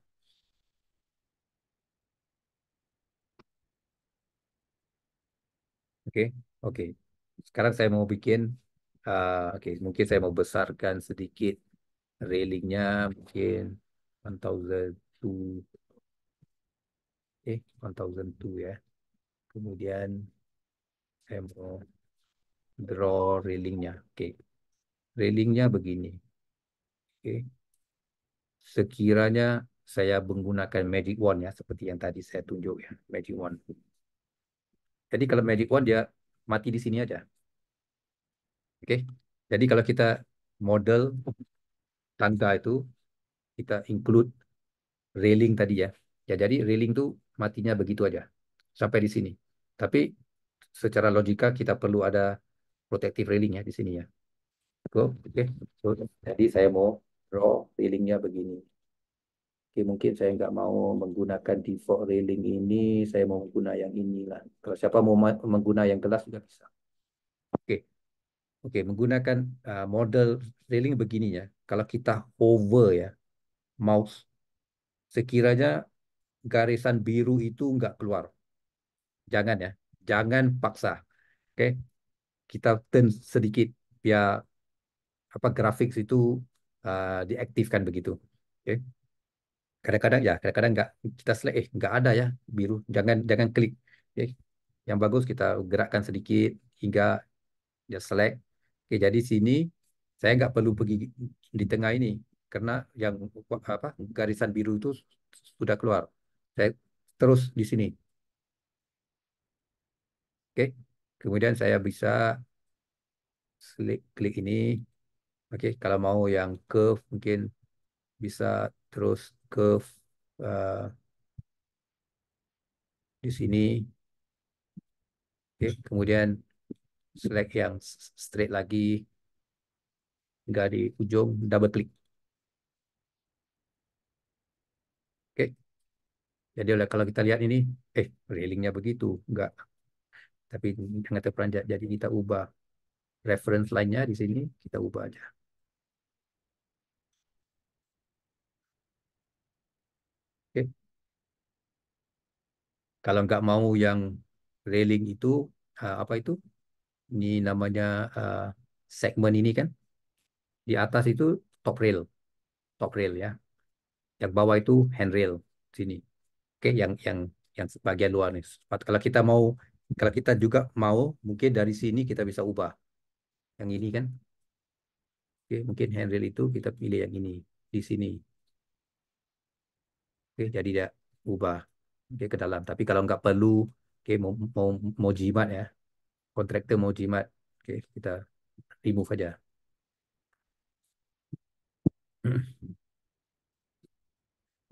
Oke, oke. Sekarang saya mau bikin, oke, mungkin saya mau besarkan sedikit railingnya, mungkin 1002, 1002 ya. Kemudian saya mau draw railingnya. Oke, railingnya begini. Oke, sekiranya saya menggunakan magic wand ya, seperti yang tadi saya tunjuk ya, magic wand. Jadi kalau magic wand dia mati di sini aja. Oke, jadi kalau kita model tangga itu kita include railing tadi ya. Ya jadi railing tuh matinya begitu aja sampai di sini. Tapi secara logika kita perlu ada protective railing ya di sini ya. Oke. So, jadi saya mau draw railingnya begini. Oke, mungkin saya nggak mau menggunakan default railing ini, saya mau menggunakan yang inilah. Kalau siapa mau menggunakan yang kelas juga bisa. Oke, oke, menggunakan model railing begini ya. Kalau kita hover ya, mouse, sekiranya garisan biru itu nggak keluar. Jangan ya, jangan paksa. Oke, kita turn sedikit biar apa grafik itu diaktifkan begitu. Oke, kadang-kadang ya, kadang-kadang nggak kita select nggak ada ya biru. Jangan jangan klik. Oke, yang bagus kita gerakkan sedikit hingga dia select. Oke, jadi sini saya nggak perlu pergi di tengah ini karena yang apa garisan biru itu sudah keluar. Saya terus di sini. Oke, kemudian saya bisa klik ini. Oke, kalau mau yang curve mungkin bisa terus curve eh, di sini. Oke, kemudian select yang straight lagi, nggak di ujung, double klik. Oke, jadi kalau kita lihat ini, railingnya begitu, nggak, tapi jangan terperanjat. Jadi kita ubah reference line-nya di sini, kita ubah aja. Oke, kalau nggak mau yang railing itu, apa itu? Ini namanya eh, segmen ini kan, di atas itu top rail ya. Yang bawah itu handrail sini. Oke, yang bagian luar nih. Kalau kita mau, kalau kita juga mau, mungkin dari sini kita bisa ubah yang ini kan. Oke, mungkin handrail itu kita pilih yang ini di sini. Oke, jadi dia ubah oke, ke dalam. Tapi kalau nggak perlu, oke mau mau jimat ya, kontraktor mau jimat, oke kita remove aja.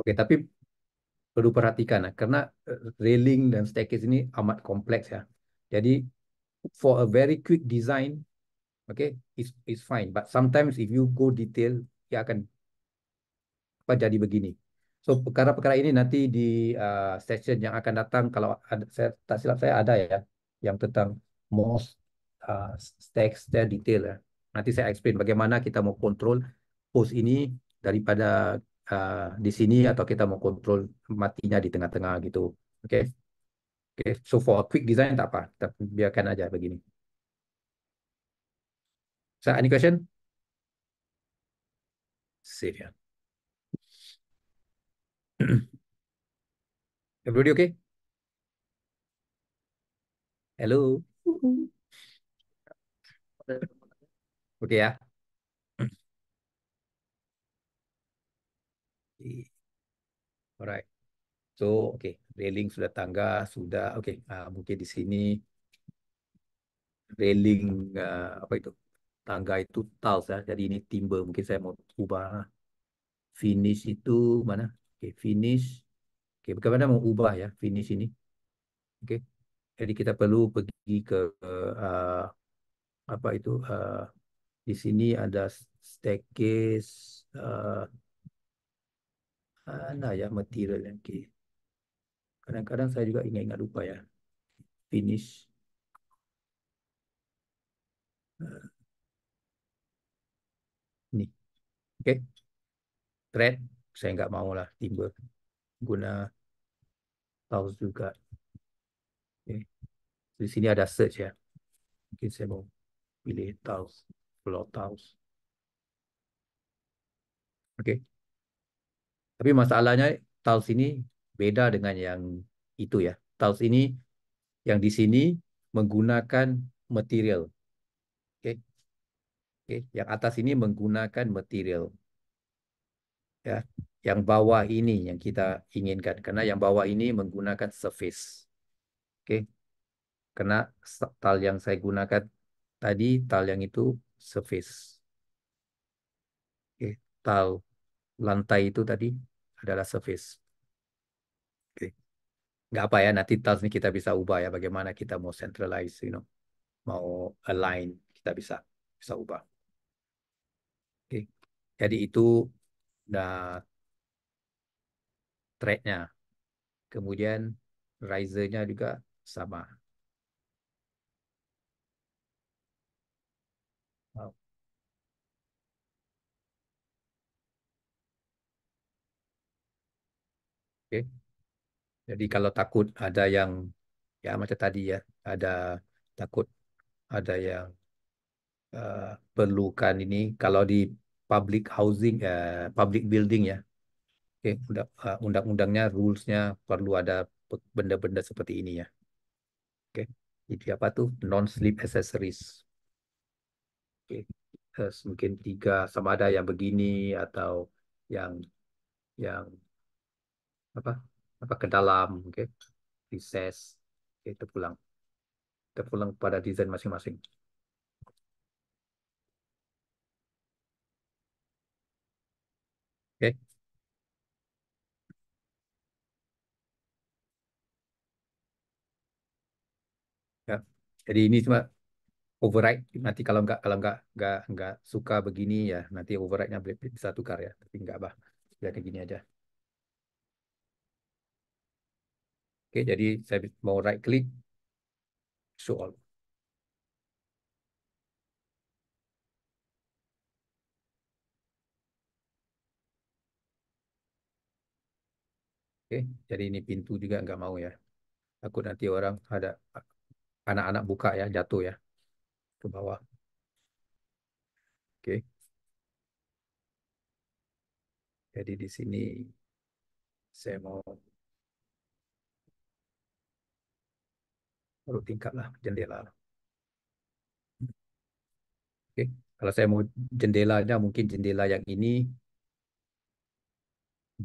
Oke, tapi perlu perhatikan ya, karena railing dan staircase ini amat kompleks ya. Jadi for a very quick design, okay, is fine. But sometimes if you go detail, dia akan apa jadi begini. So perkara-perkara ini nanti di session yang akan datang, kalau ada, saya tak silap saya ada ya, yang tentang most uh, stair detail ya. Nanti saya explain bagaimana kita mau kontrol post ini daripada di sini atau kita mau kontrol matinya di tengah-tengah gitu. Oke, oke. So for a quick design tak apa, kita biarkan aja begini. So any question? Save ya. Everybody okay? Hello. Oke ya. Alright. So, oke, railing sudah, tangga sudah. Oke, mungkin di sini railing, apa itu? Tangga itu tiles ya. Jadi ini timber. Mungkin saya mau ubah finish itu mana? Oke, finish. Oke, bagaimana mau ubah ya finish ini? Oke. Jadi kita perlu pergi ke apa itu? Di sini ada staircase. Mana ya material yang kadang-kadang saya juga ingat-ingat lupa ya. Finish. eh, Ini. Oke. Thread. Saya nggak mau lah timber. Guna tiles juga. Oke. Di sini ada search ya. Mungkin saya mau pilih tiles. Floor tiles. Oke. Tapi masalahnya tiles ini beda dengan yang itu ya. Tiles ini yang di sini menggunakan material. Oke. Oke. Yang atas ini menggunakan material. Ya. Yang bawah ini yang kita inginkan. Karena yang bawah ini menggunakan surface. Oke. Karena tile yang saya gunakan tadi, tile yang itu surface. Oke. Tile lantai itu tadi adalah surface. Oke. Nggak apa ya, nanti tiles ini kita bisa ubah ya, bagaimana kita mau centralize, mau align, kita bisa bisa ubah. Oke. Jadi itu udah thread-nya. Kemudian riser-nya juga sama. Oke. Jadi kalau takut ada yang ya macam tadi ya, ada takut ada yang perlukan ini kalau di public housing, public building ya. Oke, undang-undangnya, rulesnya perlu ada benda-benda seperti ini ya. Oke, jadi apa tuh non-slip accessories. Oke, mungkin tiga sama ada yang begini atau yang yang apa apa ke dalam, oke, recess. Oke, kita pulang pada desain masing-masing. Oke, ya. Jadi ini cuma override, nanti kalau nggak suka begini ya nanti override-nya bisa tukar ya, tapi nggak bah, ya kayak gini aja. Oke, jadi saya mau right click, show all. Oke, jadi ini pintu juga nggak mau ya, takut nanti orang ada anak-anak buka ya, jatuh ya ke bawah. Oke, jadi di sini saya mau taruh tingkat lah jendela. Oke, kalau saya mau jendelanya, mungkin jendela yang ini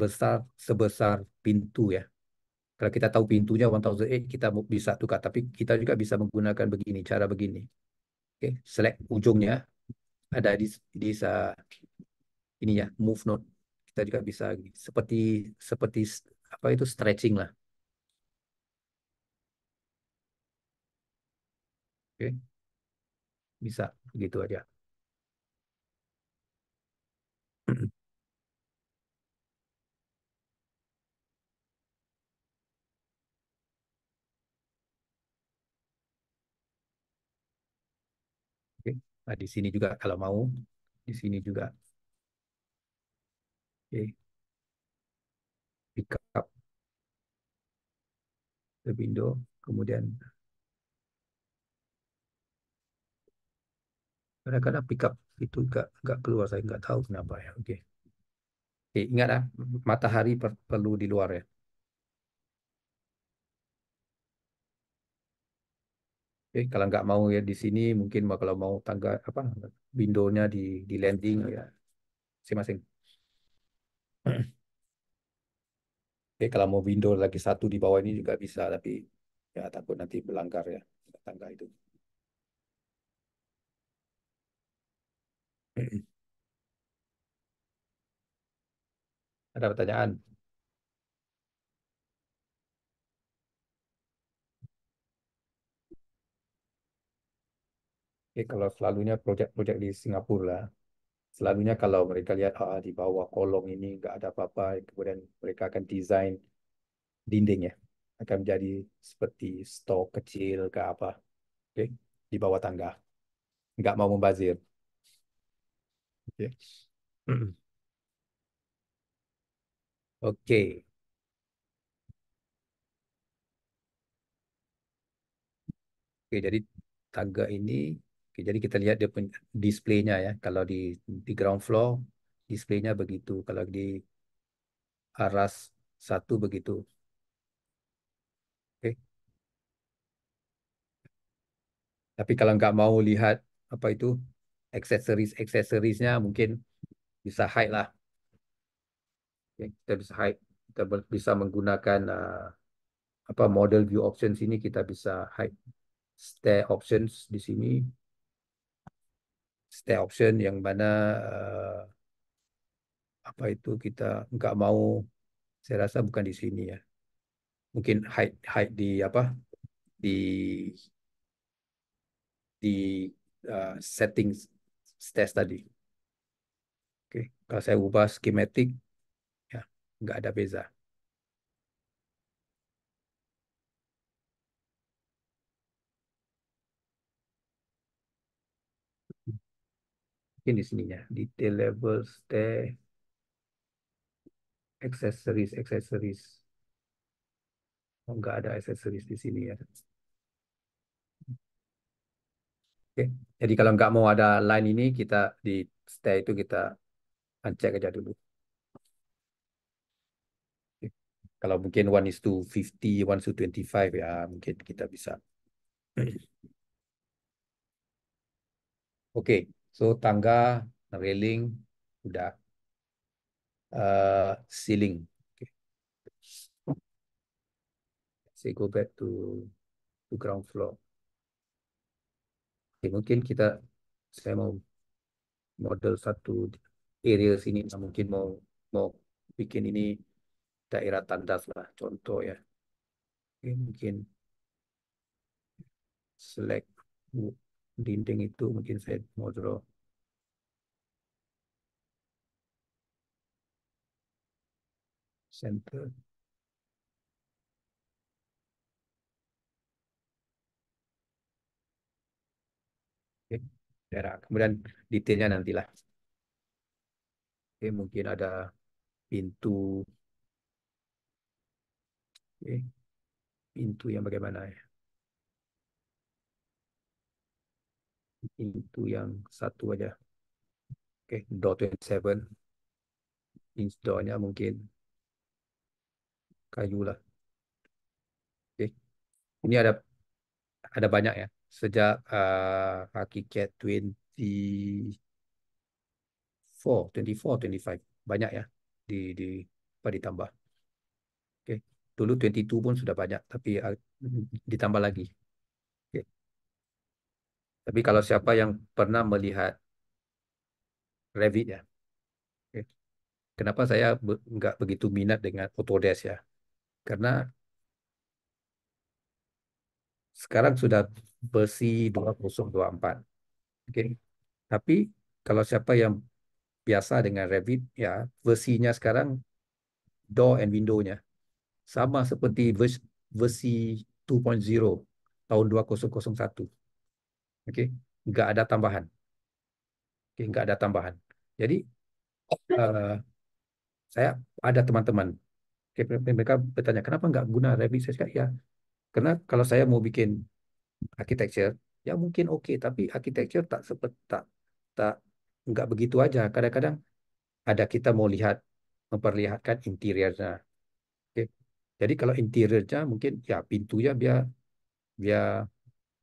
besar sebesar pintu ya. Kalau kita tahu pintunya 1008, kita bisa tukar. Tapi kita juga bisa menggunakan begini, cara begini. Oke, select ujungnya ada di ini ya, move node. Kita juga bisa seperti seperti apa itu stretching lah. Oke, bisa begitu aja. Oke. Nah, di sini juga kalau mau, di sini juga. Oke, pick up the window, kemudian kadang-kadang pick up itu nggak keluar, saya nggak tahu kenapa ya. Oke. Oke, ingat ah, matahari perlu di luar ya. Kalau nggak mau ya di sini, mungkin kalau mau tangga apa windownya di landing ya masing-masing. Kalau mau window lagi satu di bawah ini juga bisa, tapi ya takut nanti melanggar ya tangga itu. Ada pertanyaan? Kalau selalunya proyek-proyek di Singapura lah, selalunya kalau mereka lihat di bawah kolong ini nggak ada apa-apa, kemudian mereka akan desain dinding ya, akan menjadi seperti stok kecil ke apa, oke, di bawah tangga, nggak mau membazir. Oke. Oke, oke, jadi tangga ini, oke, jadi kita lihat dia punya displaynya ya. Kalau di ground floor, displaynya begitu. Kalau di aras satu begitu. Oke. Tapi kalau nggak mau lihat apa itu aksesorisnya mungkin bisa hide lah. Oke, kita bisa hide. Kita bisa menggunakan apa model view options ini, kita bisa hide stair options di sini. Stair option yang mana apa itu kita nggak mau, saya rasa bukan di sini ya. Mungkin hide hide di apa di settings stats tadi. Oke, kalau saya ubah schematic ya nggak ada beza. Mungkin di sininya detail level stair accessories. Oh, nggak ada accessories di sini ya. Oke, jadi kalau nggak mau ada line ini, kita di stair itu kita uncheck aja dulu. Oke. Kalau mungkin 1:50, 1:25 ya mungkin kita bisa. Oke, so tangga, railing, udah. Ceiling. Okay. Say go back to ground floor. Oke, mungkin saya mau model satu area sini. Nah, mungkin mau mau bikin ini daerah tandas lah, contoh ya. Oke, mungkin select dinding itu mungkin saya mau draw center. Oke, daerah. Kemudian detailnya nantilah. Oke, mungkin ada pintu. Oke, pintu yang bagaimana ya? Pintu yang satu aja. Oke, door 27. Door-nya mungkin kayu lah. Oke. Ini ada banyak ya. Sejak Archicad 24, 25 banyak ya di apa ditambah. Oke. Dulu 22 pun sudah banyak, tapi ditambah lagi. Oke. Tapi kalau siapa yang pernah melihat Revit ya, oke. Kenapa saya nggak begitu minat dengan Autodesk ya? Karena sekarang sudah versi 2024. Oke. Tapi kalau siapa yang biasa dengan Revit ya, versinya sekarang door and window-nya sama seperti versi 2.0 tahun 2001. Oke, nggak ada tambahan. Oke, nggak ada tambahan. Jadi eh, saya ada teman-teman, oke, mereka bertanya kenapa nggak guna Revit. Saya cakap, ya karena kalau saya mau bikin architecture ya mungkin oke, tapi architecture tak seperti tak nggak begitu aja. Kadang-kadang ada kita mau memperlihatkan interiornya. Oke. Jadi kalau interiornya mungkin ya pintunya biar biar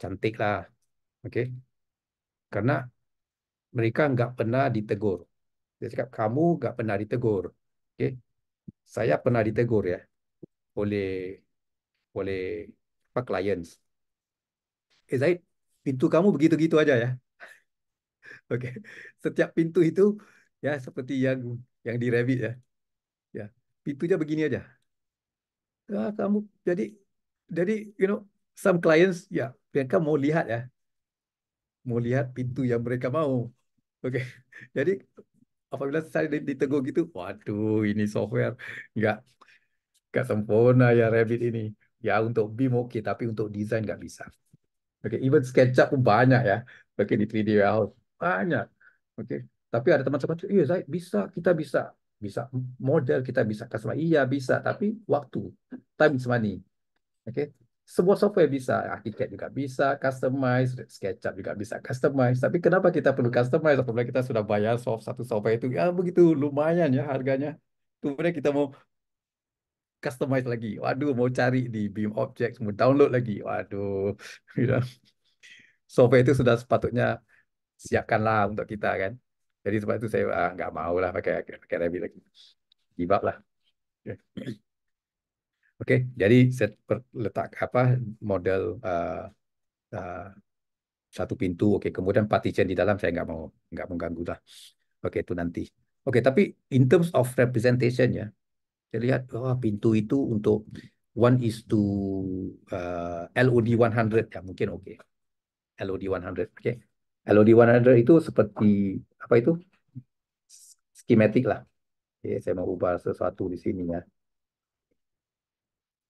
cantik lah, oke? Karena mereka nggak pernah ditegur. Dia cakap kamu nggak pernah ditegur, oke? Saya pernah ditegur ya oleh oleh apa clients. Zaid, pintu kamu begitu-gitu aja ya, oke? Setiap pintu itu ya seperti yang di Revit ya, ya pintunya begini aja. Kamu jadi jadi you know some clients ya mereka mau lihat ya, mau lihat pintu yang mereka mau. Oke. Jadi apabila saya ditegur gitu, waduh ini software nggak nggak sempurna ya Revit ini. Ya untuk BIM oke, tapi untuk desain nggak bisa. Oke, even SketchUp pun banyak ya. Oke di 3D warehouse banyak. Oke. Tapi ada teman-teman, iya saya bisa, kita bisa, bisa model, kita bisa customer. Iya bisa, tapi waktu, time is money. Oke, semua software bisa, archicad juga bisa, customize, SketchUp juga bisa customize. Tapi kenapa kita perlu customize? Apabila kita sudah bayar satu software itu, ya begitu lumayan ya harganya. Kemudian kita mau customize lagi. Waduh, mau cari di Beam Objects, mau download lagi. Waduh, you know, software itu sudah sepatutnya siapkanlah untuk kita kan. Jadi sebab itu saya nggak mau lah pakai pakai Revit lagi. Give up lah. Oke, jadi set letak apa model uh, satu pintu, oke. Kemudian partition di dalam saya nggak mau ganggu lah. Oke, itu nanti. Oke, tapi in terms of representation ya, saya lihat pintu itu untuk 1:100 LOD 100 ya mungkin oke. LOD 100, oke. LOD 100 itu seperti apa itu? Schematic lah. Oke, saya mau ubah sesuatu di sini ya.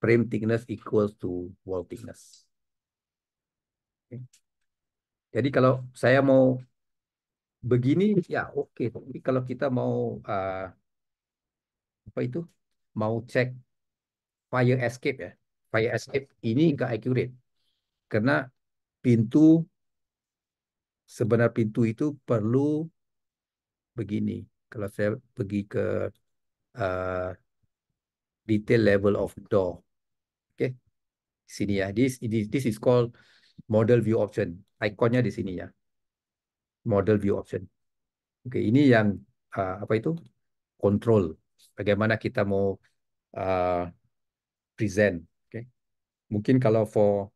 Frame thickness equals to wall thickness. Oke. Jadi kalau saya mau begini ya oke. Tapi kalau kita mau apa itu? Mau cek fire escape ya. Fire escape ini nggak accurate karena pintu sebenarnya pintu itu perlu begini. Kalau saya pergi ke uh, detail level of door, oke, sini ya. This is called model view option. Ikonnya di sini ya. Model view option. Oke, ini yang apa itu? Control. Bagaimana kita mau uh, present. Oke, mungkin kalau for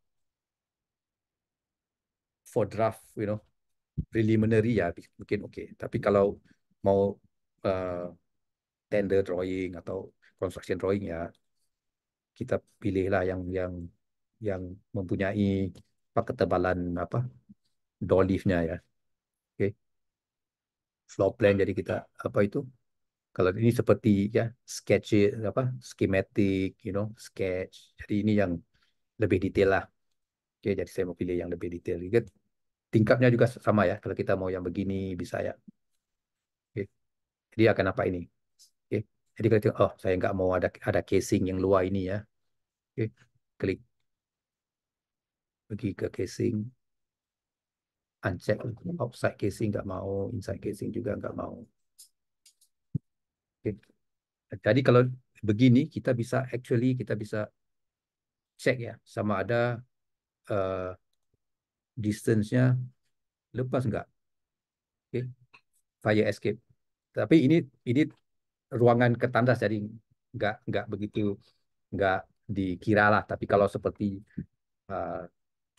draft, preliminary ya mungkin oke. Tapi kalau mau uh, tender drawing atau construction drawing ya kita pilihlah yang mempunyai apa ketebalan apa door lift-nya ya. Oke, floor plan jadi kita apa itu kalau ini seperti ya sketch apa schematic, sketch. Jadi ini yang lebih detail lah. Oke, jadi saya mau pilih yang lebih detail. Jadi tingkatnya juga sama ya. Kalau kita mau yang begini bisa ya. Oke. Jadi akan apa ini? Oke. Jadi kalau tengok, oh saya nggak mau ada casing yang luar ini ya. Oke. Klik pergi ke casing, uncheck outside casing nggak mau, inside casing juga nggak mau. Oke. Jadi kalau begini kita bisa cek ya sama ada uh, distance-nya lepas nggak. Oke. Fire escape. Tapi ini ruangan ketandas jadi nggak begitu nggak dikira lah. Tapi kalau seperti uh,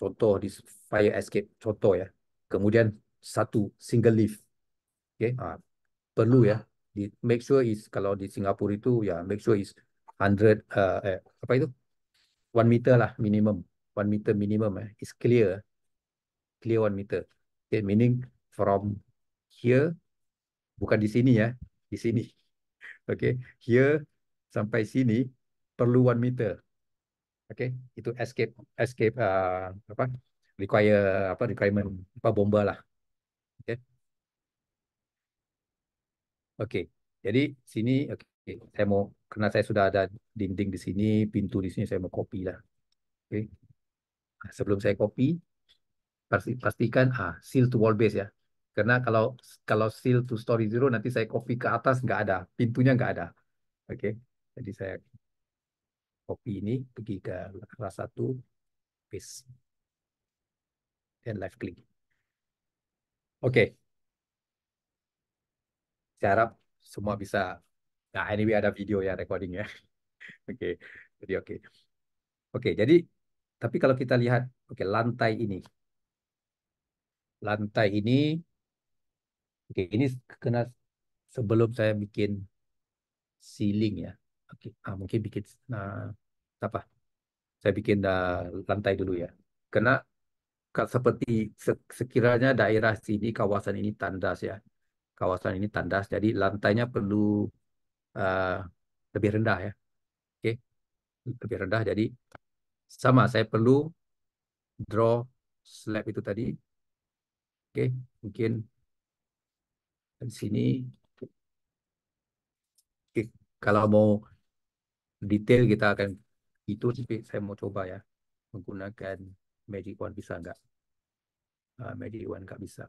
contoh di fire escape contoh ya, kemudian satu single lift, oke, perlu ya di make sure is kalau di Singapura itu ya make sure is 100 apa itu 1 meter lah minimum, 1 meter minimum is clear 1 meter, okay, meaning from here bukan di sini ya, di sini, oke, okay. Here sampai sini perlu 1 meter. Oke, itu escape escape apa requirement apa bomba lah. Oke, oke. Jadi sini oke. Saya mau karena saya sudah ada dinding di sini, pintu di sini saya mau copy lah. Oke. Nah, sebelum saya copy, pastikan seal to wall base ya. Karena kalau kalau seal to story zero nanti saya copy ke atas nggak ada, pintunya nggak ada. Oke. Jadi saya copy ini pergi ke kelas satu paste. dan left click. Oke, saya harap semua bisa. Nah, anyway ada video ya recording ya. Oke, jadi oke. Oke, jadi tapi kalau kita lihat, oke lantai ini, oke ini kena sebelum saya bikin ceiling ya. Oke, mungkin bikin apa? Saya bikin lantai dulu ya. Karena seperti sekiranya daerah sini kawasan ini tandas ya. Kawasan ini tandas, jadi lantainya perlu uh, lebih rendah ya. Oke, lebih rendah. Jadi sama saya perlu draw slab itu tadi. Oke, mungkin di sini. Oke, kalau mau detail kita akan itu, tapi saya mau coba ya menggunakan Magic Wand bisa nggak? Magic Wand nggak bisa.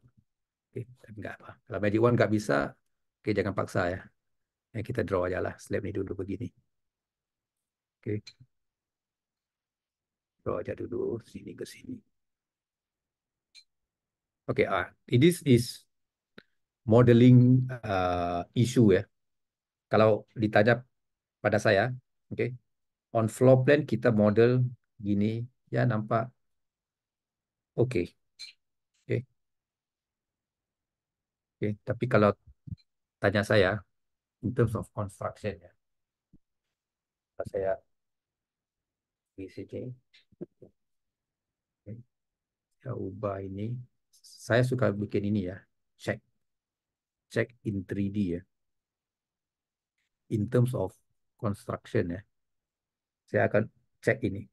Oke, tapi nggak apa. Kalau Magic Wand nggak bisa, oke jangan paksa ya. Kita draw aja lah slab ini dulu begini. Oke, draw aja dulu sini ke sini. Oke, ini is modeling issue ya. Kalau ditanya pada saya, oke, on floor plan kita model gini ya nampak oke, oke, oke. Tapi kalau tanya saya in terms of construction ya, saya di sini, oke, saya ubah ini. Saya suka bikin ini ya, check check in 3D ya, in terms of construction ya. Saya akan cek ini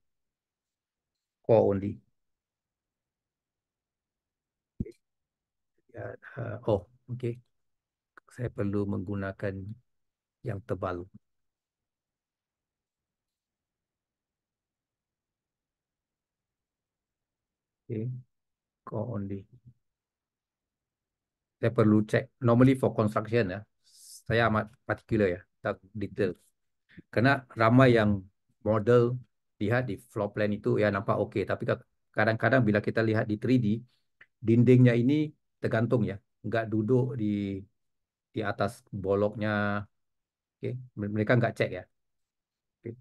core only. Ya, oke. Saya perlu menggunakan yang tebal. Oke, core only. Saya perlu cek. Normally for construction ya, saya amat particular ya, tak detail. Karena ramai yang model lihat di floor plan itu ya nampak oke, tapi kadang-kadang bila kita lihat di 3D, dindingnya ini tergantung ya, nggak duduk di atas boloknya. Oke, mereka nggak cek ya. Oke.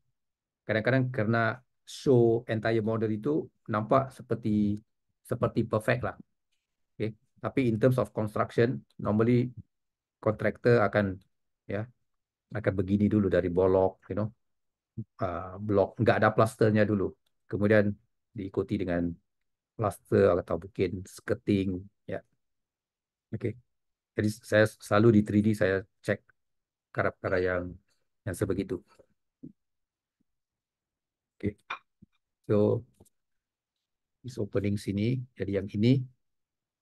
Kadang-kadang karena show entire model itu nampak seperti seperti perfect lah. Oke. Tapi in terms of construction, normally kontraktor akan ya akan begini dulu dari bolok, blok nggak ada plasternya dulu, kemudian diikuti dengan plaster atau mungkin skirting, ya. Oke. Jadi saya selalu di 3D saya cek karakter yang sebegitu. Oke. So is opening sini, jadi yang ini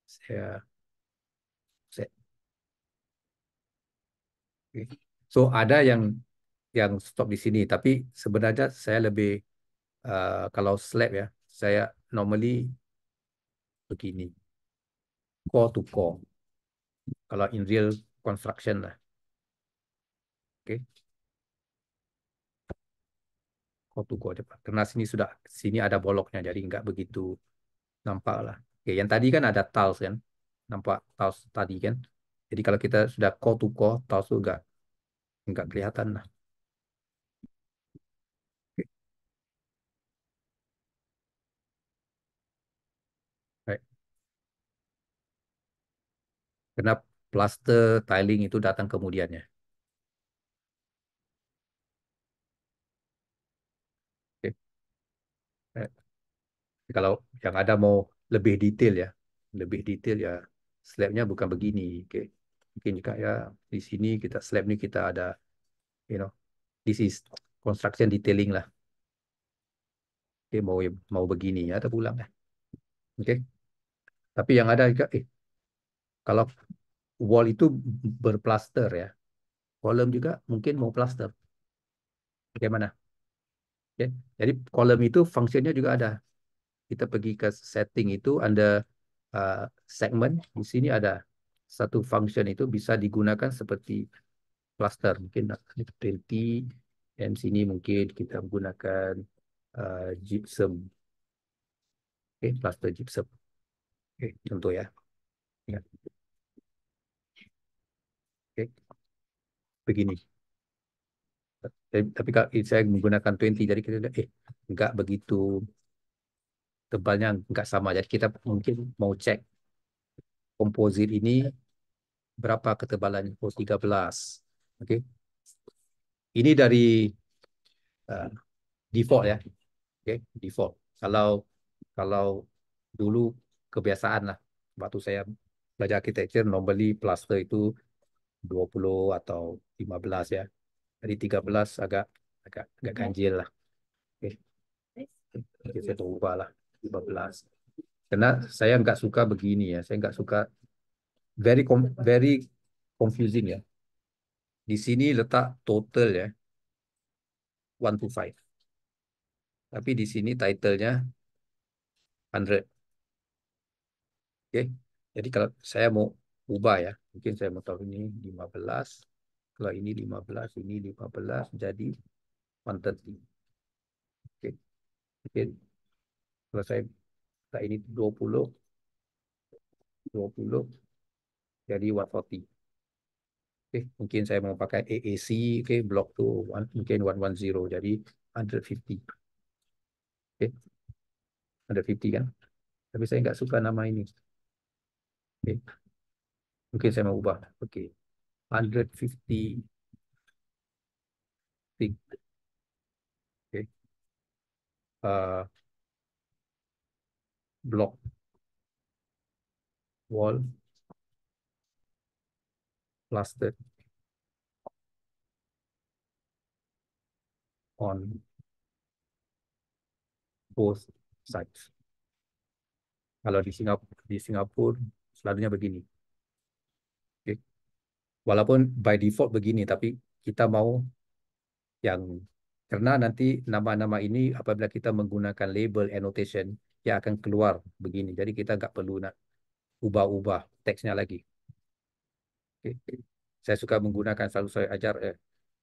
saya set. Oke. So ada yang stop di sini, tapi sebenarnya saya lebih kalau slab ya, saya normally begini, core to core. Kalau in real construction lah, oke, core to core cepat. Karena sini ada boloknya, jadi nggak begitu nampak lah. Oke, yang tadi kan ada tiles kan, nampak tiles tadi kan. Jadi kalau kita sudah core to core, tiles itu nggak kelihatan lah. Oke, baik. Karena plaster tiling itu datang kemudiannya. Oke. Baik. Kalau yang ada mau lebih detail ya, lebih detail ya, slabnya bukan begini. Oke. Mungkin juga ya di sini kita slab ini kita ada, you know, this is construction detailing lah. Oke, mau begini ya, atau pulang ya. Oke. Tapi yang ada juga, kalau wall itu berplaster ya, kolom juga mungkin mau plaster. Bagaimana? Oke. Jadi kolom itu fungsinya juga ada. Kita pergi ke setting itu, ada uh, segmen. Di sini ada satu function itu bisa digunakan seperti plaster. Mungkin 20, dan sini mungkin kita menggunakan gypsum. Oke, plaster gypsum. Oke, contoh ya. Ya, oke, begini. Tapi kalau saya menggunakan 20, jadi kita lihat, nggak begitu tebalnya, nggak sama. Jadi kita mungkin mau cek komposit ini berapa ketebalannya. Oh, 13. Oke. Ini dari uh, default ya. Oke, default. Kalau kalau dulu kebiasaan lah, waktu saya belajar architecture, normally plaster itu 20 atau 15 ya. Jadi 13 agak agak agak ganjil lah. Oke, jadi saya ubah lah 15. Karena saya nggak suka begini ya. Saya nggak suka very confusing ya. Di sini letak total ya 1 to 5. Tapi di sini title-nya 100. Oke. Jadi kalau saya mau ubah ya, mungkin saya mau taruh ini 15. Kalau ini 15, ini 15 jadi 130. Oke. Mungkin kalau saya letak ini 20 jadi 140. Oke, mungkin saya mau pakai AAC, oke, blok tuh mungkin 110 jadi 150. Oke, 150 kan. Tapi saya nggak suka nama ini. Oke, mungkin saya mau ubah. Oke, 150 thick. Oke, block wall plastered on both sides. Kalau di Singapura selalunya begini. Oke. Walaupun by default begini, tapi kita mau yang karena nanti nama-nama ini apabila kita menggunakan label annotation ya akan keluar begini. Jadi kita nggak perlu nak ubah-ubah teksnya lagi. Oke. Saya suka menggunakan, selalu saya ajar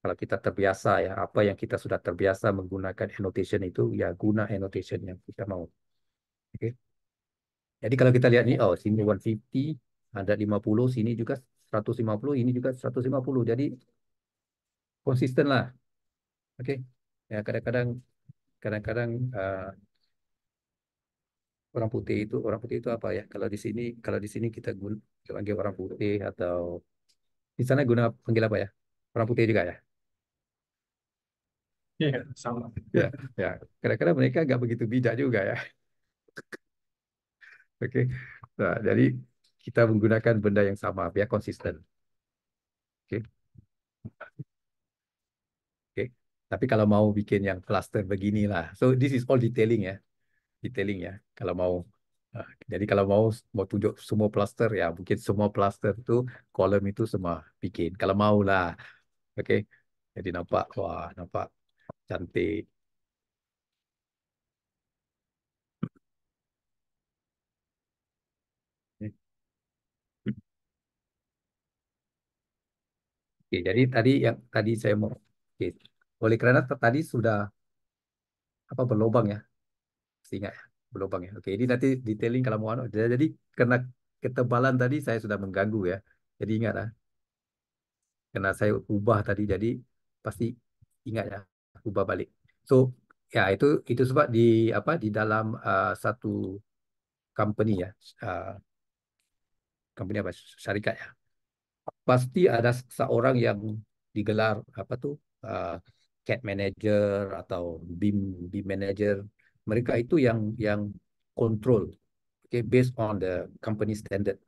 kalau kita terbiasa ya apa yang kita sudah terbiasa menggunakan annotation itu ya guna annotation yang kita mau. Oke. Jadi kalau kita lihat nih, oh sini 150, ada 50, sini juga 150, ini juga 150. Jadi konsisten lah. Oke. Ya kadang-kadang orang putih itu apa ya? Kalau di sini kita panggil orang putih atau di sana guna panggil apa ya? Orang putih juga ya. Iya, sama. Ya, ya. Kadang-kadang mereka nggak begitu bijak juga ya. Oke. Nah, jadi kita menggunakan benda yang sama biar konsisten. Oke. Oke. Tapi kalau mau bikin yang cluster beginilah. So this is all detailing ya. Kalau mau jadi kalau mau tunjuk semua cluster ya mungkin semua cluster itu kolom itu semua bikin. Kalau mau lah. Oke. Jadi nampak cantik. Oke, jadi tadi saya mau oke. Oleh karena tadi sudah apa berlobang ya, ingat ya, berlobang ya. Oke, ini nanti detailing kalau mau jadi karena ketebalan tadi saya sudah mengganggu ya. Jadi ingat ya, karena saya ubah tadi jadi pasti ingat ya, ubah balik. So, ya itu sebab di dalam satu company ya, uh, company apa syarikat ya. Pasti ada seorang yang digelar apa tuh uh, CAD manager atau BIM BIM manager. Mereka itu yang control, okay, based on the company standard.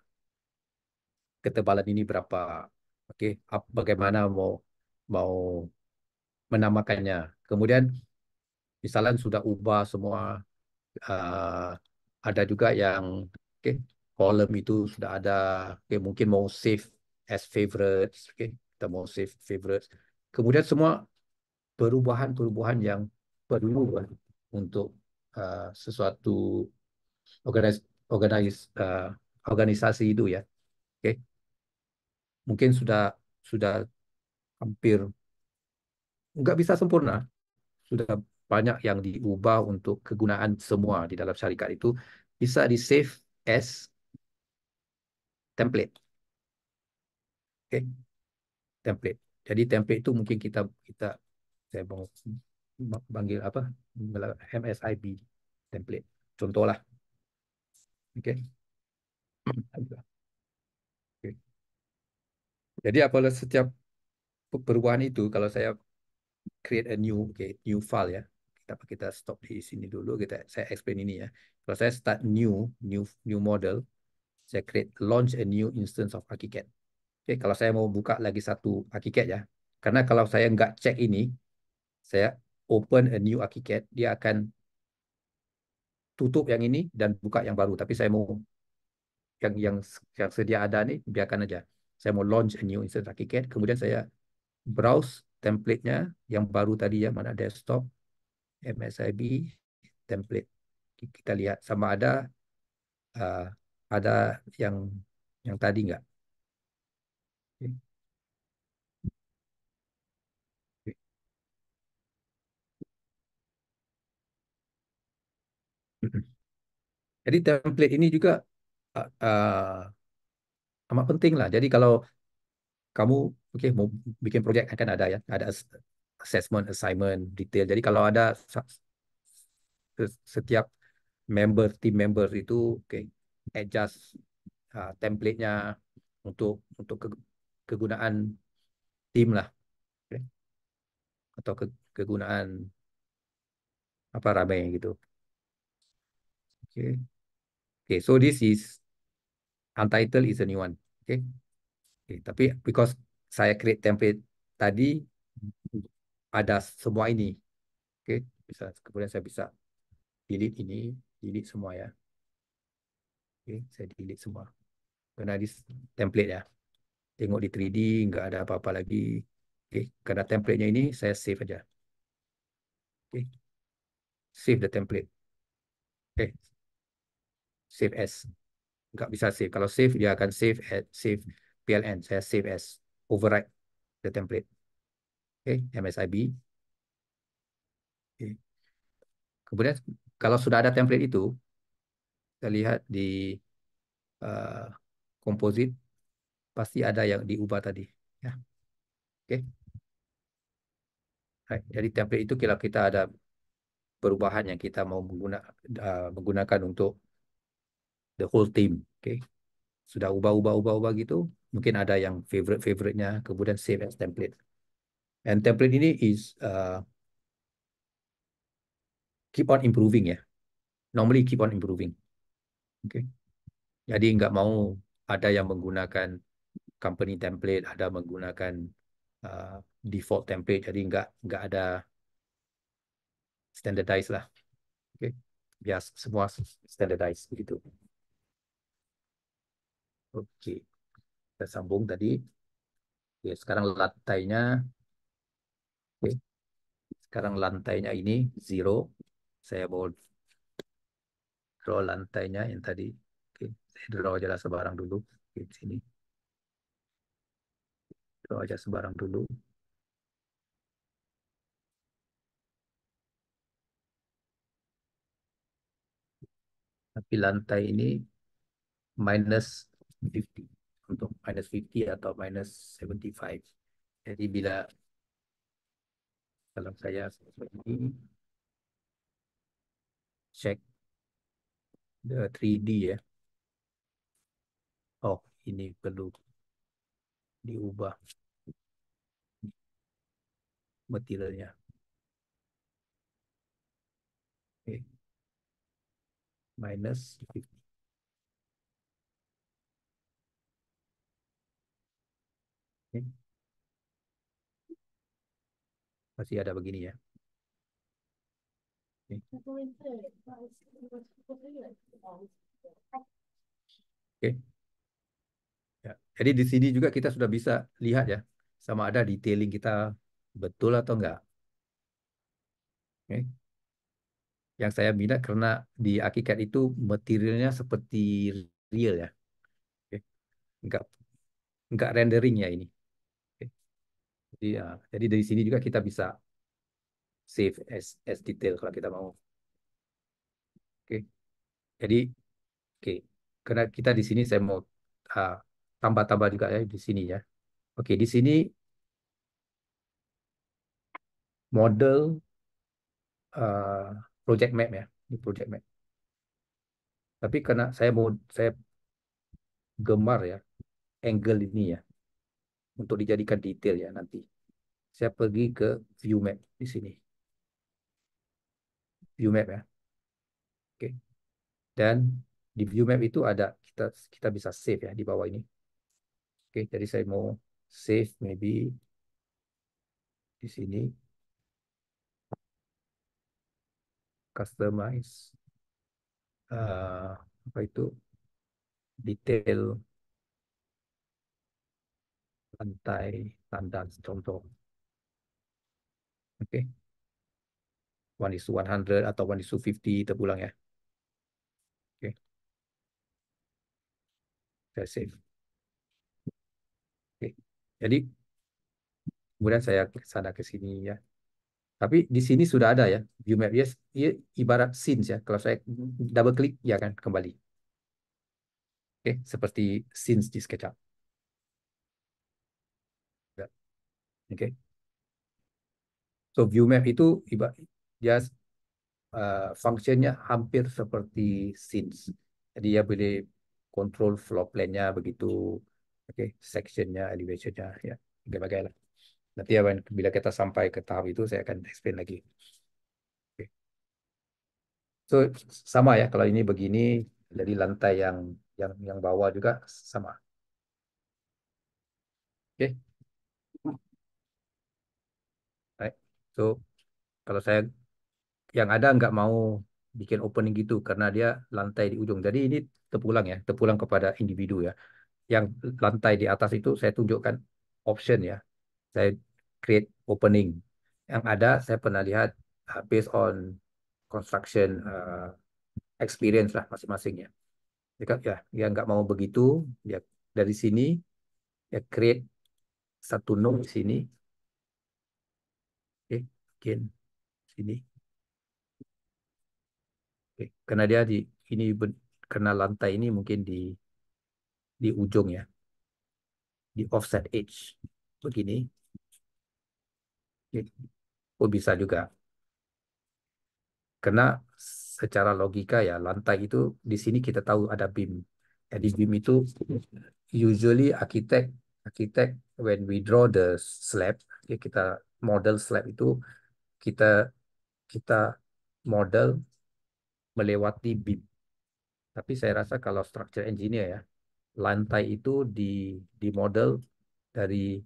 Ketebalan ini berapa, oke, bagaimana mau mau menamakannya. Kemudian misalnya sudah ubah semua, uh, ada juga yang oke, kolom itu sudah ada, oke, mungkin mau save as favorites, oke, kita mau save favorites. Kemudian semua perubahan-perubahan yang perlu untuk sesuatu organis organis organisasi itu ya, oke, mungkin sudah hampir nggak bisa sempurna, sudah banyak yang diubah untuk kegunaan semua di dalam syarikat itu bisa di save as template. Oke, template. Jadi template itu mungkin kita kita saya mau panggil apa? MSIB template. Contohlah. Oke. Oke. Jadi apabila setiap perubahan itu kalau saya create a new new file ya. Kita stop di sini dulu, saya explain ini ya. Kalau saya start new model, saya create launch a new instance of ArchiCAD. Oke, kalau saya mau buka lagi satu ArchiCAD ya. Karena kalau saya nggak cek ini, saya open a new ArchiCAD, dia akan tutup yang ini dan buka yang baru. Tapi saya mau yang yang yang sedia ada nih biarkan aja. Saya mau launch a new instance ArchiCAD, kemudian saya browse template-nya yang baru tadi ya, mana desktop, MSIB, template. Kita lihat sama uh, ada yang tadi nggak. Jadi template ini juga amat penting lah. Jadi kalau kamu mau bikin project akan ada ya, ada assessment, assignment, detail. Jadi kalau ada setiap team member itu adjust template-nya untuk kegunaan tim lah, okay? Atau kegunaan apa ramai gitu. Okay. Okay, so this is untitled is a new one. Okay. Okay, tapi because saya create template tadi ada semua ini. Okay, bisa kemudian saya bisa delete ini, delete semua ya. Okay, saya delete semua. Karena di template ya. Tengok di 3D nggak ada apa-apa lagi. Okay, karena templatenya ini saya save aja. Okay, save the template. Okay, save as. Nggak bisa save. Kalau save dia akan save PLN. Saya save as, override the template. Okay, MSIB. Okay. Kemudian kalau sudah ada template itu, kita lihat di uh, composite pasti ada yang diubah tadi. Ya, oke. Right. Jadi template itu kalau kita ada perubahan yang kita mau menggunakan untuk the whole team, oke. Sudah ubah gitu, mungkin ada yang favorite-favorite-nya, kemudian save as template. And template ini is keep on improving ya. Normally keep on improving. Oke. Jadi nggak mau ada yang menggunakan company template, ada menggunakan uh, default template, jadi nggak ada standardize lah. Oke. Biar semua standardize begitu. Oke. Kita sambung tadi. Oke, sekarang lantainya, oke. Sekarang lantainya ini zero. Saya mau draw lantainya yang tadi. Oke. Saya draw aja lah sebarang dulu. Oke, di sini. Draw aja sebarang dulu. Tapi lantai ini -50. Untuk -50 atau -75. Jadi kalau saya seperti ini, check the 3D ya. Oh, ini perlu diubah materialnya. Oke, -50. Oke, masih ada begini ya. Oke. Oke. Ya. Jadi di sini juga kita sudah bisa lihat ya, sama ada detailing kita betul atau enggak. Oke. Yang saya minat karena di ArchiCAD itu materialnya seperti real ya. Oke. Enggak enggak rendering ya ini. Oke. Jadi dari sini juga kita bisa save as detail kalau kita mau. Oke. Jadi oke. Karena kita di sini saya mau ah, tambah-tambah juga ya di sini ya. Oke, di sini model uh, project map ya, ini project map. Tapi karena saya gemar ya angle ini ya untuk dijadikan detail ya nanti. Saya pergi ke view map di sini. View map ya. Oke. Dan di view map itu ada kita kita bisa save ya di bawah ini. Oke, jadi saya mau save maybe di sini customize apa itu detail lantai tandan contoh. Oke, 1:100 atau 1:50 terpulang ya. Oke, saya save. Oke. Jadi kemudian saya ke sana ke sini ya. Tapi di sini sudah ada ya view map. Yes, ya, ibarat scenes ya. Kalau saya double klik ya kan kembali. Oke, seperti scenes di SketchUp. Ya. Oke. So view map itu dia fungsinya hampir seperti scenes. Jadi ya boleh control floor plan-nya begitu. Oke, sectionnya, elevationnya ya. Berbagai lah. Nanti ya bila kita sampai ke tahap itu saya akan explain lagi. Oke. So sama ya kalau ini begini jadi lantai yang bawah juga sama. Oke. Baik. So kalau saya yang ada nggak mau bikin opening gitu karena dia lantai di ujung. Jadi ini terpulang ya, terpulang kepada individu ya. Yang lantai di atas itu saya tunjukkan option ya. Saya create opening. Yang ada saya pernah lihat based on construction experience lah masing-masingnya. Jika ya, ya nggak mau begitu, ya dari sini ya create satu node di sini, oke, bikin sini, oke. Karena dia di ini karena lantai ini mungkin di ujung ya, di offset edge begini, oke. Oh bisa juga, karena secara logika ya lantai itu di sini kita tahu ada beam. Di beam itu usually arsitek when we draw the slab, ya, kita model slab itu kita kita model melewati beam. Tapi saya rasa kalau structure engineer ya, lantai itu di model dari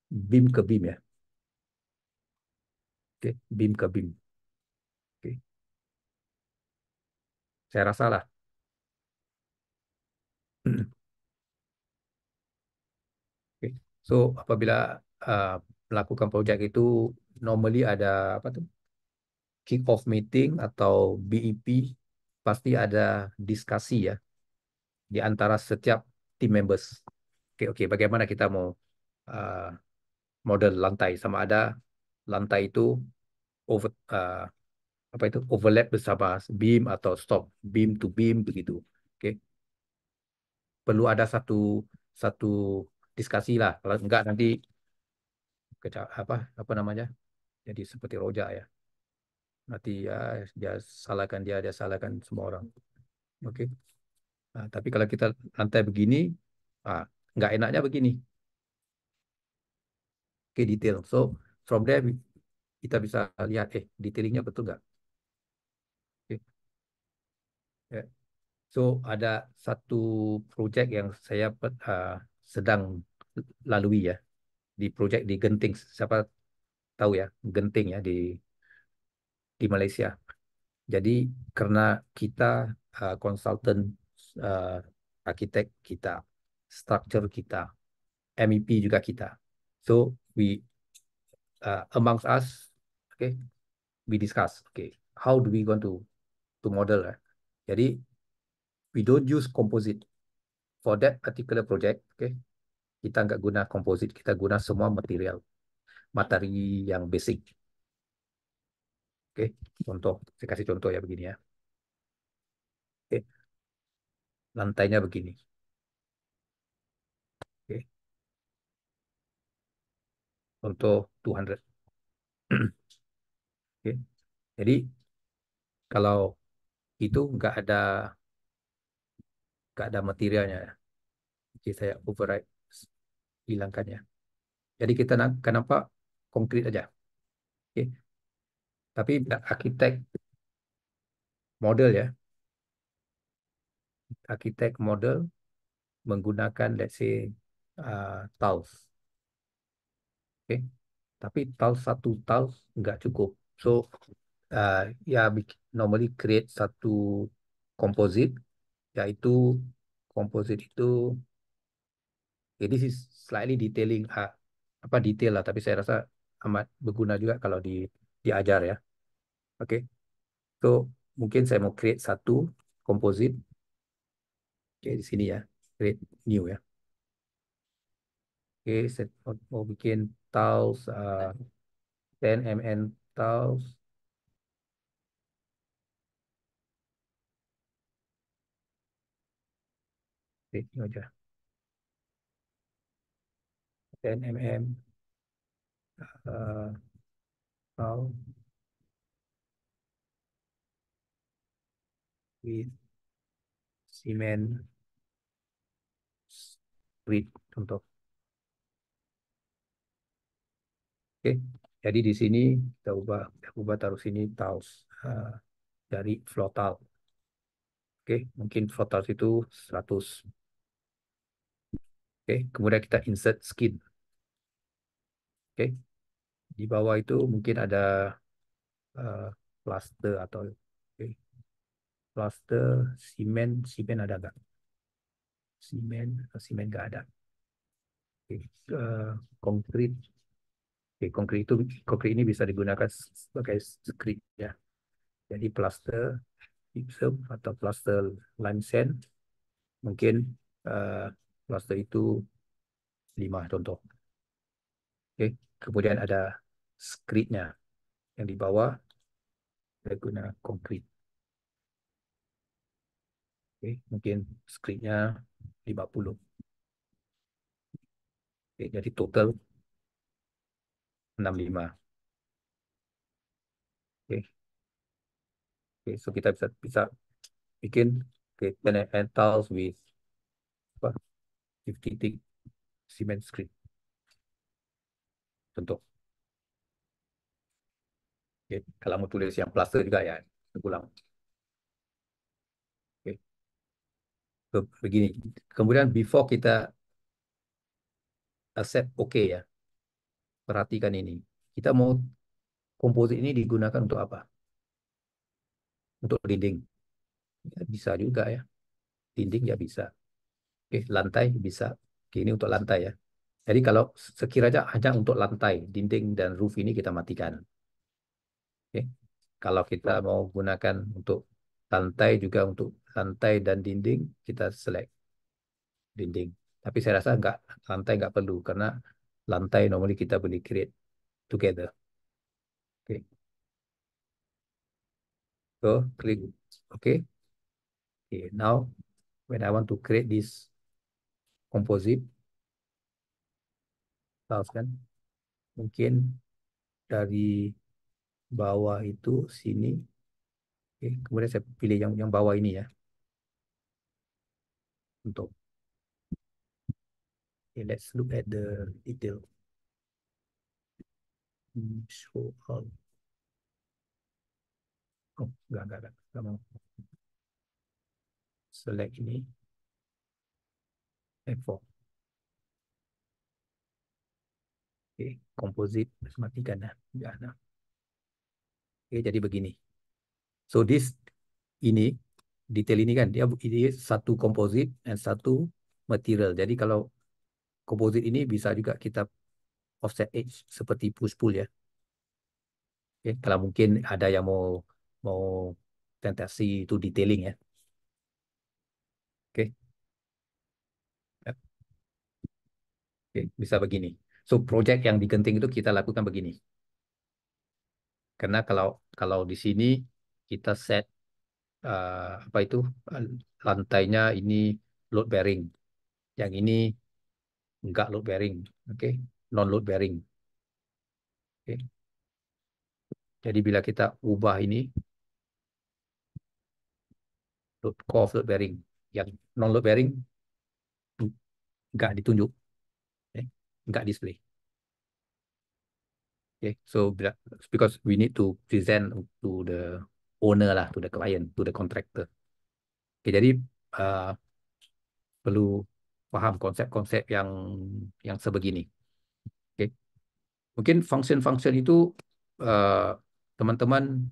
beam ke beam ya. Oke, beam ke beam. Oke, saya rasa lah. Oke. So apabila uh, melakukan project itu normally ada apa tuh? Kick off meeting atau BEP pasti ada diskusi ya di antara setiap team members. Oke, oke, bagaimana kita mau uh, model lantai sama ada lantai itu over apa itu overlap bersama beam atau stop beam to beam begitu. Oke, perlu ada satu satu diskusi lah. Kalau enggak nanti apa namanya? Jadi seperti rojak ya. Nanti ya dia salahkan semua orang. Oke. Nah, tapi kalau kita lantai begini, ah, nggak enaknya begini. Oke, detail. So from there kita bisa lihat detailingnya betul nggak? Oke. Ya. So ada satu project yang saya sedang lalui ya di project di Genting. Siapa tahu ya Genting ya di Malaysia. Jadi karena kita konsultan uh, arsitek kita, structure kita, MEP juga kita. So we amongst us, okay, we discuss, okay, how do we going to model? Jadi we don't use composite for that particular project, okay. Kita nggak guna composite, kita guna semua materi yang basic, oke. Contoh, saya kasih contoh ya begini ya. Oke, lantainya begini. untuk 200. Oke. Jadi kalau itu nggak ada materialnya. Jadi saya override, hilangkannya. Jadi kita akan nampak konkret aja. Oke. Tapi arsitek model ya, arsitek model menggunakan let's say tiles. Oke. Tapi tiles, satu tiles nggak cukup. So uh, ya normally create satu composite, yaitu composite itu ini sih slightly detailing, apa detail lah, tapi saya rasa amat berguna juga kalau diajar ya. Oke. So mungkin saya mau create satu composite. Oke, di sini ya, create new ya. Oke, saya mau bikin tiles 10 mm tiles. Oke, ini aja 10 mm uh, tile with cement grid contoh. Oke, jadi di sini kita ubah taruh sini tiles dari floor tile. Oke, mungkin floor tiles itu 100. Oke, kemudian kita insert skin. Oke, di bawah itu mungkin ada uh, plaster atau oke, plaster, simen ada nggak? Simen nggak ada. Oke, konkrit. Oke, konkrit ini bisa digunakan sebagai script ya. Jadi plaster, gypsum atau plaster lime sand, mungkin uh, plaster itu 5 contoh. Oke, kemudian ada scriptnya yang di bawah saya guna konkrit. Oke, mungkin scriptnya 50. Oke, jadi total 65. Oke, oke, so kita bisa bisa bikin and tiles with apa, 50 thick cement script contoh. Oke, kalau mau tulis yang plaster juga ya, ulang. Oke, so, begini. Kemudian before kita accept oke ya, perhatikan ini. Kita mau komposit ini digunakan untuk apa? Untuk dinding. Ya, bisa juga ya. Dinding ya bisa. Oke, lantai bisa. Oke, ini untuk lantai ya. Jadi kalau sekiranya hanya untuk lantai, dinding dan roof ini kita matikan. Oke. Kalau kita mau gunakan untuk lantai juga, untuk lantai dan dinding kita select dinding. Tapi saya rasa lantai nggak perlu karena lantai normally kita boleh create together. Oke. So click OK. Okay. Now when I want to create this composite tiles kan, mungkin dari bawah itu sini. Oke. Kemudian saya pilih yang bawah ini ya untuk. Okay, let's look at the detail. Show all. Oh, enggak mau. Select ini, F4. Oke, composite, matikan ya. Enggak ada. Oke, jadi begini. So ini, detail ini kan, ini satu composite dan satu material. Jadi kalau composite ini bisa juga kita offset edge seperti push pull ya. Oke, kalau mungkin ada yang mau tentasi itu detailing ya. Oke, ya, oke, bisa begini. So project yang digenting itu kita lakukan begini. Karena kalau kalau di sini kita set apa itu, uh, lantainya ini load bearing, yang ini enggak load bearing, oke, non load bearing. Oke. Jadi bila kita ubah ini load core load bearing, yang non load bearing nggak ditunjuk, okay? Nggak display. Okay. So because we need to present to the owner lah, to the client, to the contractor. Okay, jadi uh, perlu paham konsep-konsep yang sebegini. Okay. Mungkin function-function itu uh, teman-teman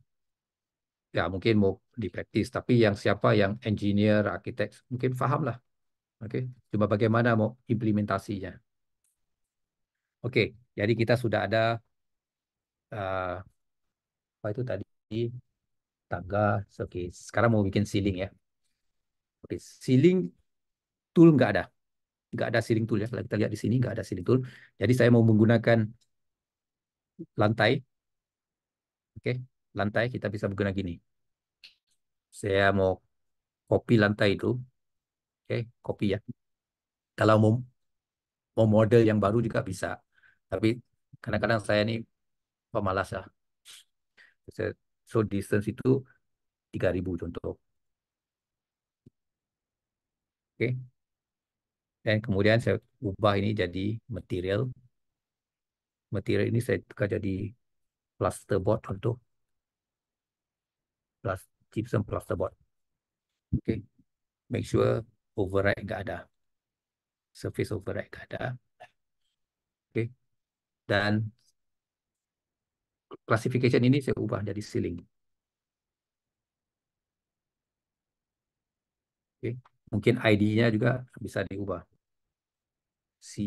ya mungkin mau dipraktis, tapi yang siapa yang engineer, arsitek mungkin paham lah. Oke, cuma bagaimana mau implementasinya. Oke, jadi kita sudah ada apa itu tadi tangga. Oke, sekarang mau bikin ceiling ya. Oke, ceiling tool nggak ada ceiling tool ya. Kalau kita lihat di sini nggak ada ceiling tool. Jadi saya mau menggunakan lantai. Oke, lantai kita bisa menggunakan gini. Saya mau copy lantai itu. Oke, copy ya. Kalau mau model yang baru juga bisa. Tapi kadang-kadang saya ini pemalas ya. So distance itu 3.000 contoh. Oke. Dan kemudian saya ubah ini jadi material. Material ini saya tukar jadi plasterboard untuk gypsum plasterboard. Oke. Make sure override nggak ada. Surface override nggak ada. Oke. Dan classification ini saya ubah jadi ceiling. Oke. Mungkin ID-nya juga bisa diubah. Si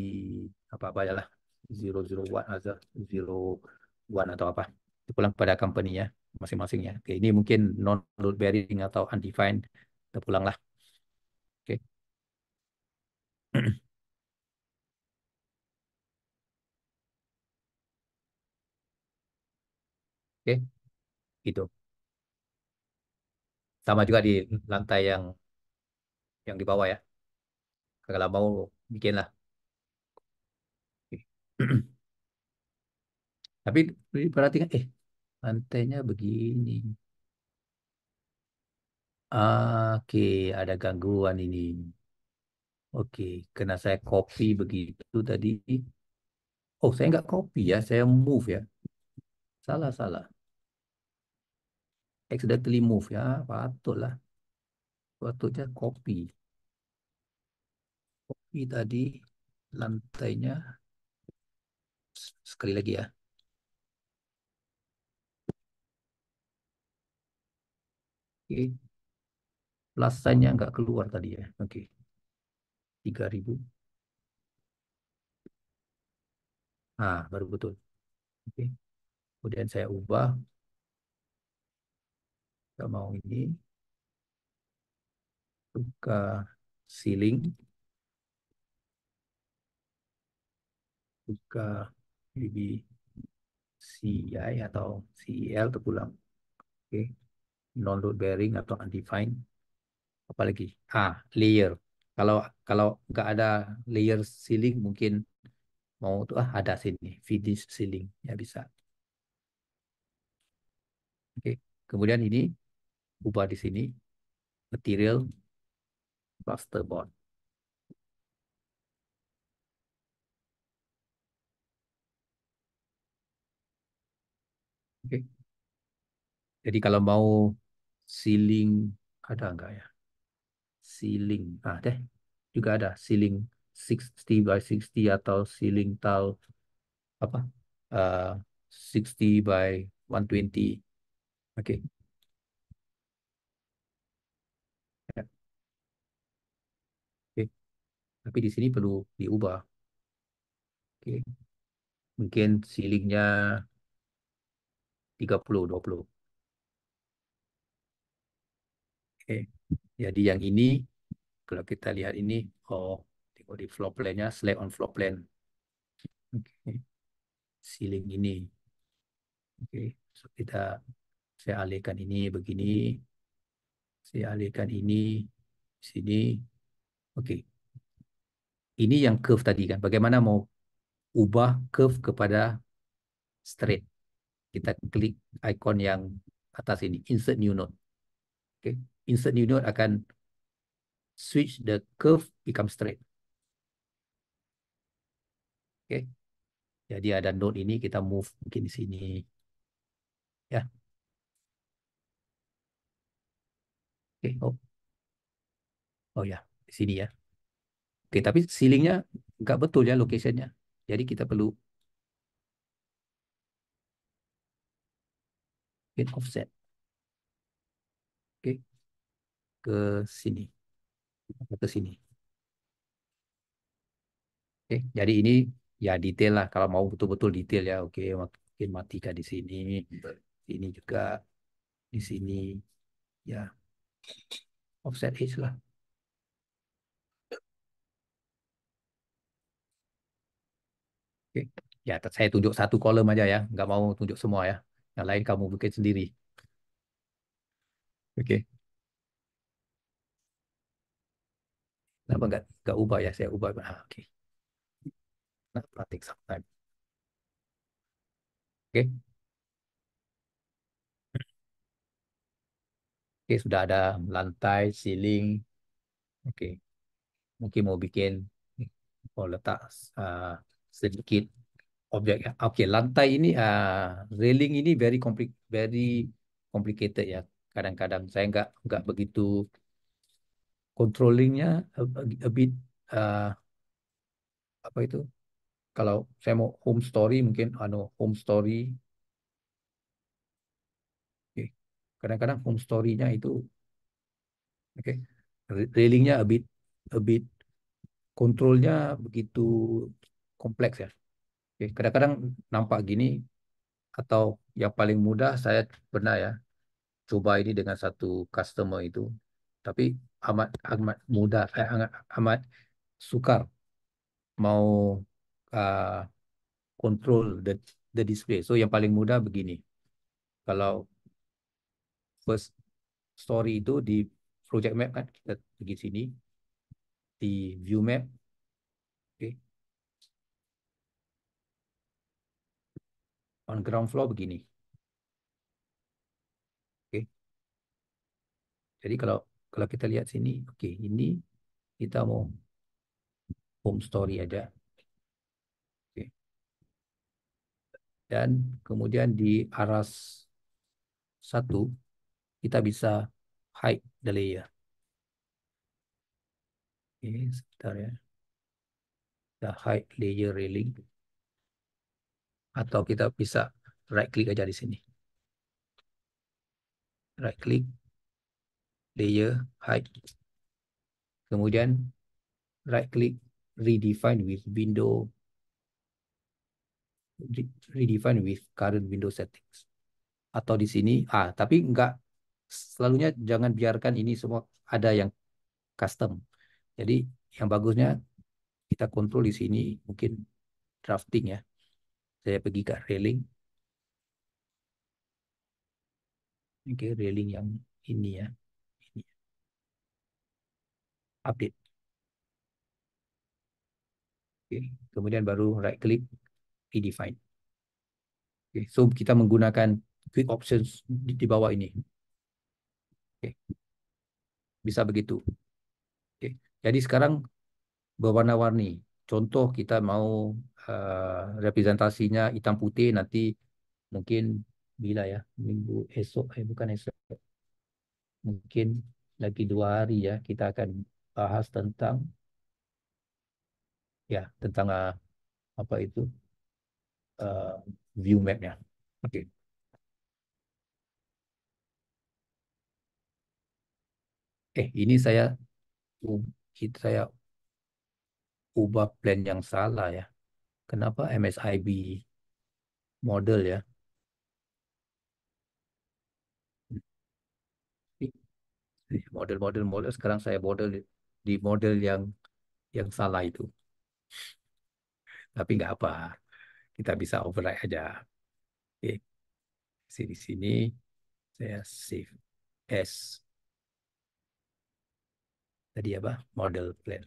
apa-apa ya lah. 001 atau 01 atau apa. Itu pulang pada company-nya masing-masingnya. Oke, ini mungkin non load bearing atau undefined. Kita pulang lah. Oke. Oke, gitu. Sama juga di lantai yang di bawah ya. Kalau mau bikin lah. Oke. Tapi perhatikan, lantainya begini. Oke, ada gangguan ini. Oke, karena saya copy begitu tadi. Oh, saya nggak copy ya, saya move ya. Salah, salah. Accidentally move ya, patutlah. Patutnya copy. Copy tadi lantainya. Sekali lagi ya. Oke, plus sign-nya nggak keluar tadi ya. Oke, 3.000. Ah, baru betul. Oke. Kemudian saya ubah, saya mau ini, buka ceiling, buka BBCI atau CEL terpulang. Oke. Non-load bearing atau undefined. Apalagi? Layer. Kalau kalau nggak ada layer ceiling, mungkin mau tuh ada sini, finish ceiling. Ya bisa. Oke. Kemudian ini ubah di sini, material plasterboard. Oke. Jadi kalau mau ceiling ada nggak ya? Ceiling. Deh. Juga ada ceiling 60 by 60 atau ceiling tile apa? eh 60 by 120. Oke. Ya, oke. Tapi di sini perlu diubah. Oke. Mungkin ceilingnya 30-20. Oke. Jadi yang ini kalau kita lihat ini, oh, tengok di floor plan-nya, select on floor plan. Oke. Ceiling ini. Oke. So, saya alihkan ini begini. Saya alihkan ini sini. Oke. Ini yang curve tadi kan. Bagaimana mau ubah curve kepada straight. Kita klik icon yang atas ini, insert new node. Oke, insert new node akan switch the curve become straight. Oke, jadi ada node ini kita move mungkin di sini ya. Oke, oh ya, di sini ya. Oke, tapi ceilingnya nggak betul ya locationnya. Jadi kita perlu get offset. Oke, ke sini, ke sini. Oke, jadi ini ya detail lah. Kalau mau betul-betul detail ya, oke, mungkin matikan di sini, ini juga di sini, ya offset edge lah. Oke, ya saya tunjuk satu kolom aja ya, nggak mau tunjuk semua ya. Yang lain kamu bikin sendiri. Oke, kenapa nggak ubah ya? Saya ubah. Oke, nah, take some time. Oke, oke sudah ada lantai, ceiling. Oke, mungkin mau bikin, mau letak uh, sedikit objek ya. Oke, lantai ini railing ini very complicated ya. Kadang-kadang saya nggak begitu controllingnya a bit uh, apa itu? Kalau saya mau home story mungkin home story. Oke. Kadang-kadang home story-nya itu oke. Railingnya a bit kontrolnya begitu kompleks ya. Oke. Kadang-kadang nampak gini atau yang paling mudah saya pernah ya coba ini dengan satu customer itu, tapi amat amat mudah, amat sukar mau uh, control the display. So yang paling mudah begini, kalau first story itu di project map kan kita pergi sini di view map, oke. On ground floor begini, oke. Jadi kalau kalau kita lihat sini, oke, ini kita mau home story aja, oke. Dan kemudian di aras satu kita bisa hide the layer. Oke, sebentar ya. Kita hide layer railing atau kita bisa right click aja di sini. Right click, layer, hide. Kemudian right click, redefine with window, redefine with current window settings. Atau di sini, tapi enggak selalunya jangan biarkan ini semua ada yang custom. Jadi yang bagusnya kita kontrol di sini mungkin drafting ya. Saya pergi ke railing. Oke, railing yang ini ya. Ini. Update. Oke. Kemudian baru right click, redefine. Oke. So kita menggunakan quick options di bawah ini. Oke. Bisa begitu. Oke. Jadi sekarang berwarna-warni. Contoh kita mau representasinya hitam putih nanti mungkin bila ya minggu esok, bukan esok, mungkin lagi 2 hari ya kita akan bahas tentang ya tentang apa itu uh, view mapnya. Oke. Ini saya ubah plan yang salah ya. Kenapa MSIB model ya? Model sekarang saya model di model yang salah itu. Tapi nggak apa, kita bisa override aja. Oke, di sini saya save as tadi apa? Model plan.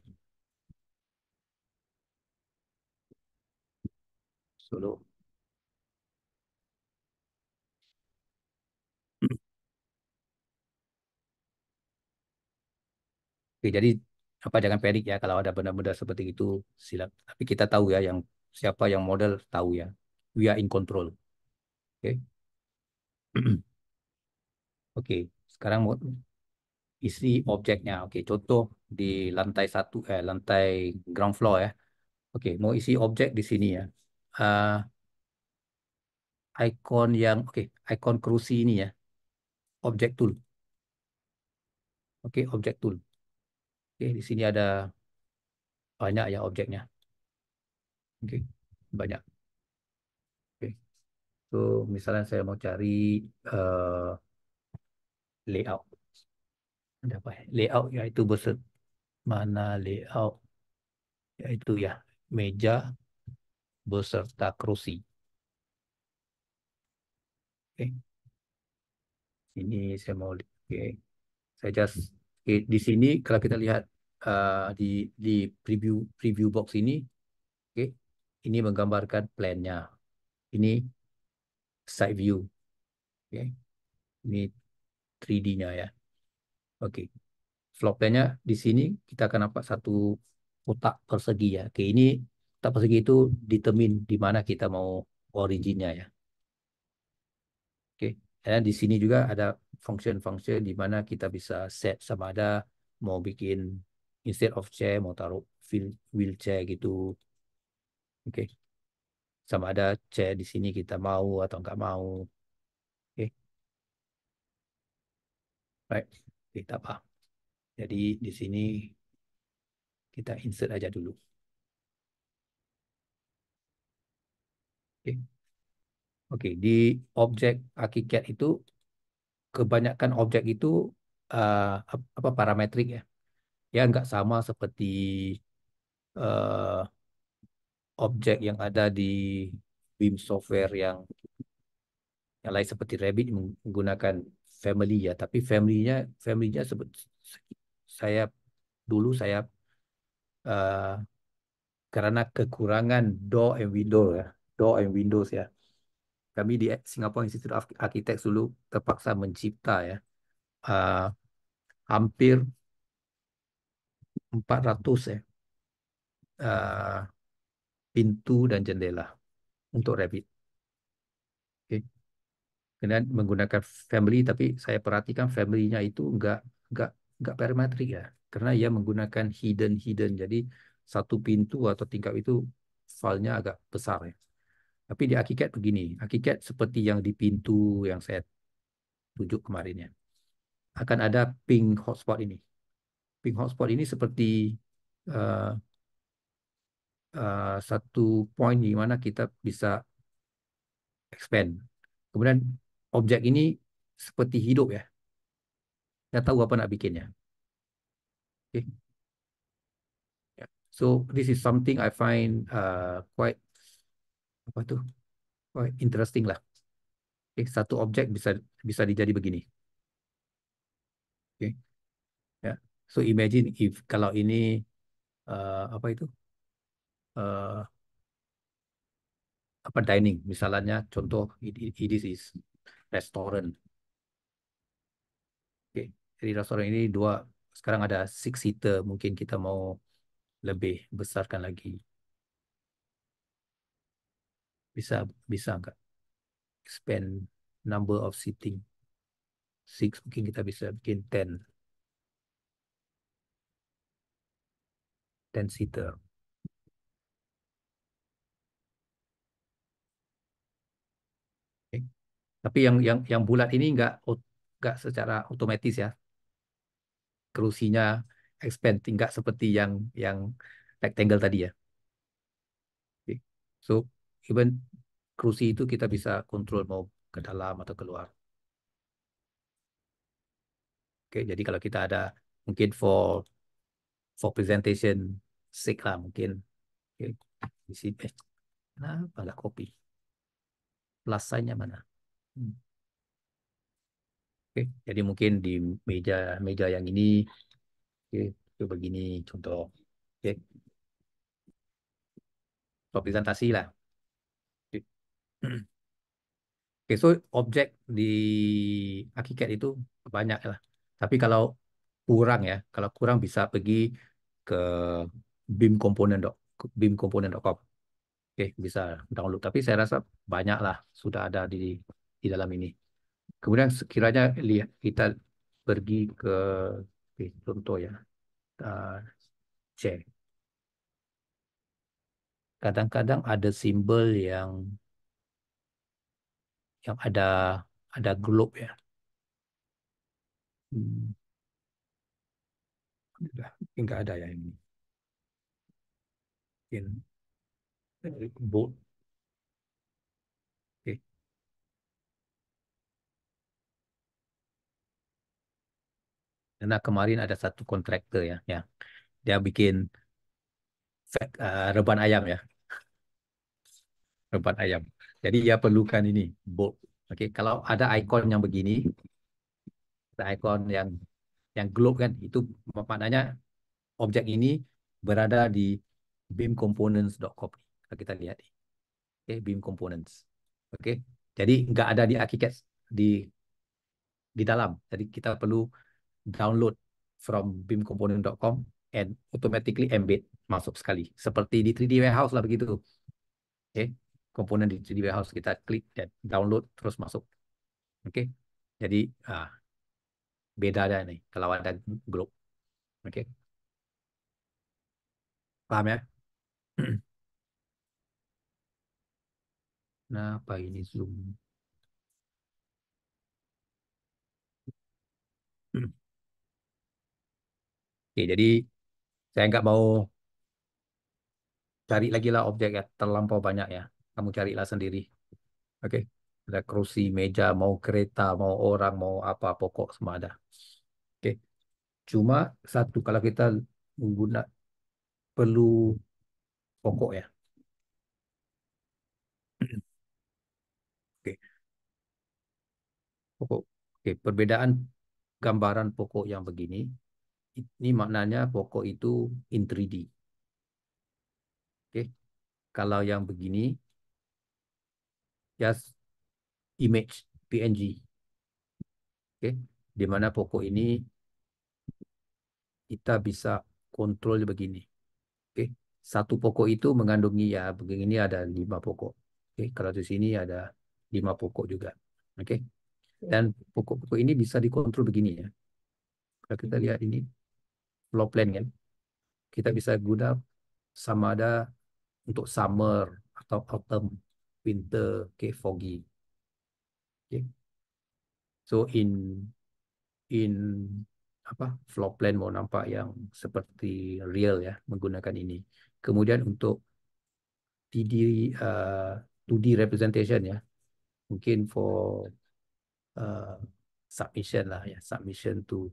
Solo. Oke, jadi apa jangan panik ya kalau ada benda-benda seperti itu silap. Tapi kita tahu ya yang siapa yang model tahu ya. We are in control. Oke. Oke, sekarang mau isi objeknya. Oke, contoh di lantai satu, lantai ground floor ya. Oke, mau isi objek di sini ya. Eh, oke, icon kerusi ini ya. Objek tool. Oke, objek tool. Oke, di sini ada banyak ya objeknya. Oke, banyak. Oke, so misalnya saya mau cari eh, layout. Ada apa ya? Layout yaitu mana layout yaitu ya meja beserta kursi. Oke, ini saya mau oke, saya just oke, di sini kalau kita lihat di preview preview box ini, oke, ini menggambarkan plannya. Ini side view, oke. Ini 3D-nya ya. Oke. Floor plan-nya di sini kita akan nampak satu kotak persegi ya. Oke, ini kotak persegi itu determine di mana kita mau originnya ya. Oke. Dan di sini juga ada function-function di mana kita bisa set sama ada mau bikin instead of chair mau taruh wheelchair gitu. Oke. Sama ada chair di sini kita mau atau nggak mau. Oke. Baik. Oke, tak apa. Jadi di sini kita insert aja dulu. Oke. Oke, di objek ArchiCAD itu kebanyakan objek itu apa parametrik ya. Ya nggak sama seperti eh, objek yang ada di BIM software yang lain seperti Revit menggunakan family ya. Tapi family-nya saya dulu saya eh, karena kekurangan door and window ya, door and windows ya. Kami di Singapore Institute of Architects dulu terpaksa mencipta ya eh, hampir 400 ya eh, pintu dan jendela untuk Revit. Oke. Kemudian menggunakan family, tapi saya perhatikan family-nya itu nggak nggak parametrik ya, karena ia menggunakan hidden. Jadi satu pintu atau tingkap itu filenya agak besar ya. Tapi di ArchiCAD begini, ArchiCAD seperti yang di pintu yang saya tunjuk kemarin ya, akan ada ping hotspot ini. Ping hotspot ini seperti uh, satu point di mana kita bisa expand. Kemudian objek ini seperti hidup ya. Nggak tahu apa nak bikinnya. Okay. Yeah. So this is something I find quite apa tuh quite interesting lah. Okay. Satu objek bisa bisa dijadi begini. Okay. Ya. So imagine if kalau ini apa itu uh, apa dining misalnya contoh this is restaurant. Okay. Jadi restoran ini dua sekarang ada six seater mungkin kita mau lebih besarkan lagi bisa bisa nggak expand number of seating six mungkin kita bisa bikin ten seater. Okay. Tapi yang bulat ini nggak secara otomatis ya kerusinya expand nggak seperti yang rectangle tadi ya. Okay. So even kerusi itu kita bisa kontrol mau ke dalam atau keluar. Oke, jadi kalau kita ada mungkin for presentation sake lah mungkin. Oke, di sini kenapa nggak copy? Plus sign-nya mana? Hmm. Oke, jadi mungkin di meja meja yang ini, oke, itu begini contoh. Oke, for presentasi lah. Oke. Oke, so objek di ArchiCAD itu banyak lah. Tapi kalau kurang ya, kalau kurang bisa pergi ke bimkomponen.com. Oke, bisa download. Tapi saya rasa banyak lah sudah ada di dalam ini. Kemudian sekiranya lihat kita pergi ke oke, contoh ya, uh, cek. Kadang-kadang ada simbol yang ada globe ya. Hmm, enggak ada ya ini. In, bold. Oke. Karena kemarin ada satu kontraktor ya, dia bikin reban ayam ya, reban ayam. Jadi dia perlukan ini bold. Oke, kalau ada ikon yang begini, ada ikon yang globe kan, itu maknanya objek ini berada di beamcomponents.com. Kalau kita lihat, oke, beam components. Oke, jadi nggak ada di ArchiCAD di di dalam. Jadi kita perlu download from beamcomponent.com and automatically embed masuk sekali. Seperti di 3D Warehouse lah begitu. Oke, komponen di 3D Warehouse kita klik dan download terus masuk. Oke, jadi ah, beda ada nih kalau ada globe. Oke, paham ya? Nah, apa ini Zoom? Oke, jadi saya nggak mau cari lagi lah objek ya, terlampau banyak ya. Kamu carilah sendiri. Oke, ada kursi, meja, mau kereta, mau orang, mau apa, pokok semua ada. Oke, cuma satu kalau kita guna perlu pokok ya. Oke, pokok. Oke, perbedaan gambaran pokok yang begini, ini maknanya pokok itu in 3D. Oke, kalau yang begini, just image PNG. Oke, di mana pokok ini kita bisa kontrol begini. Oke, satu pokok itu mengandungi ya begini ada 5 pokok. Oke, kalau di sini ada 5 pokok juga. Oke, dan pokok-pokok ini bisa dikontrol begini ya. Kalau kita lihat ini floor plan kan, kita bisa guna sama ada untuk summer atau autumn, winter, okay, foggy. Okay. So in apa floor plan mau nampak yang seperti real ya menggunakan ini. Kemudian untuk 2D 2D representation ya, mungkin for uh, submission lah ya, submission to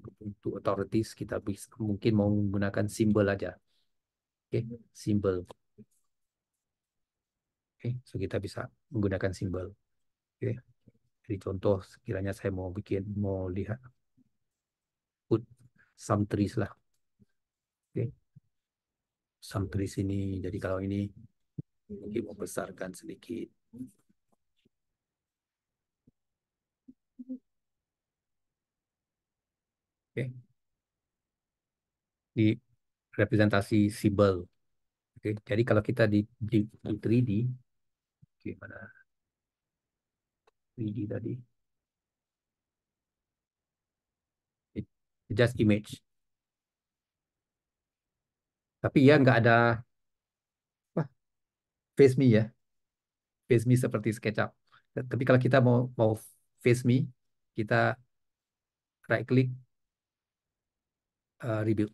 authorities kita bisa mungkin mau menggunakan simbol aja. Oke, simbol. Oke, so kita bisa menggunakan simbol. Oke, jadi contoh sekiranya saya mau lihat put some trees lah. Oke, some trees ini. Jadi kalau ini mungkin mau besarkan sedikit. Oke, di representasi simbol. Oke, jadi kalau kita di 3D, oke, mana 3D tadi? It- Just image. Tapi ya nggak ada apa, face me ya, face me seperti SketchUp. Tapi kalau kita mau mau face me, kita right click rebuild.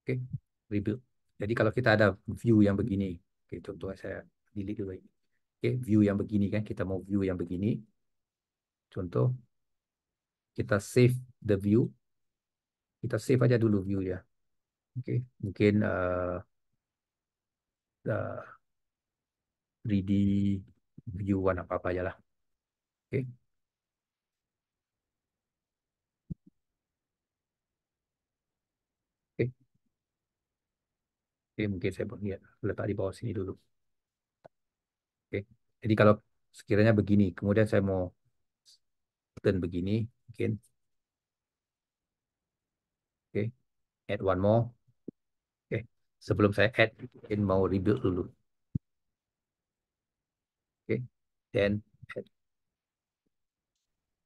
Oke, rebuild. Jadi kalau kita ada view yang begini, oke, contoh saya delete dulu ini. Oke, view yang begini kan, kita mau view yang begini. Contoh, kita save the view, kita save aja dulu view ya. Oke, mungkin 3D view one apa-apa aja lah. Oke, oke, oke, mungkin saya lihat letak di bawah sini dulu. Oke, jadi kalau sekiranya begini, kemudian saya mau turn begini, mungkin Add one more. Okay. Sebelum saya add, mungkin mau rebuild dulu. Okay. Then add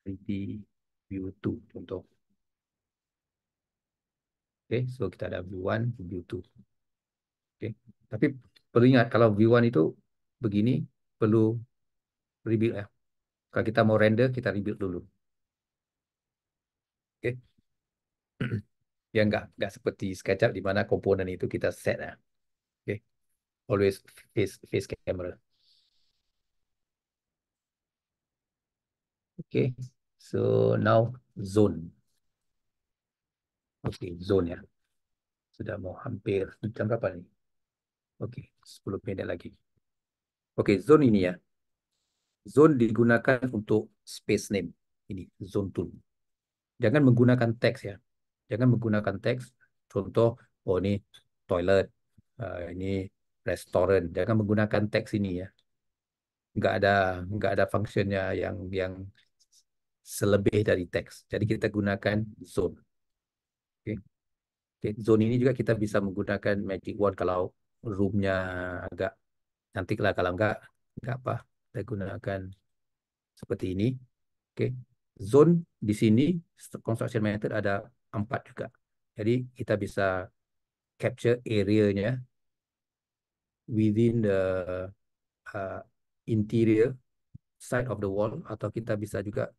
3D view 2 contoh. Okay. So kita ada view 1, view 2. Okay. Tapi perlu ingat kalau view 1 itu begini, perlu rebuild ya. Kalau kita mau render, kita rebuild dulu. Okay. Ya nggak seperti SketchUp di mana komponen itu kita set ya. Okay. Always face camera. Okay. So now zone. Okay, zone ya. Sudah mau hampir jam berapa nih? Oke, 10 minit lagi. Oke, zone ini ya. Zone digunakan untuk space name. Ini, zone tool. Jangan menggunakan teks ya. Jangan menggunakan teks. Contoh, oh ini toilet, ini restoran. Jangan menggunakan teks ini ya. Nggak ada fungsinya yang selebih dari teks. Jadi kita gunakan zone. Oke. Oke, zone ini juga kita bisa menggunakan Magic Wand kalau roomnya agak cantik lah. Kalau nggak apa. Kita gunakan seperti ini. Oke, zone di sini construction method ada 4 juga. Jadi kita bisa capture area-nya within the uh, interior side of the wall atau kita bisa juga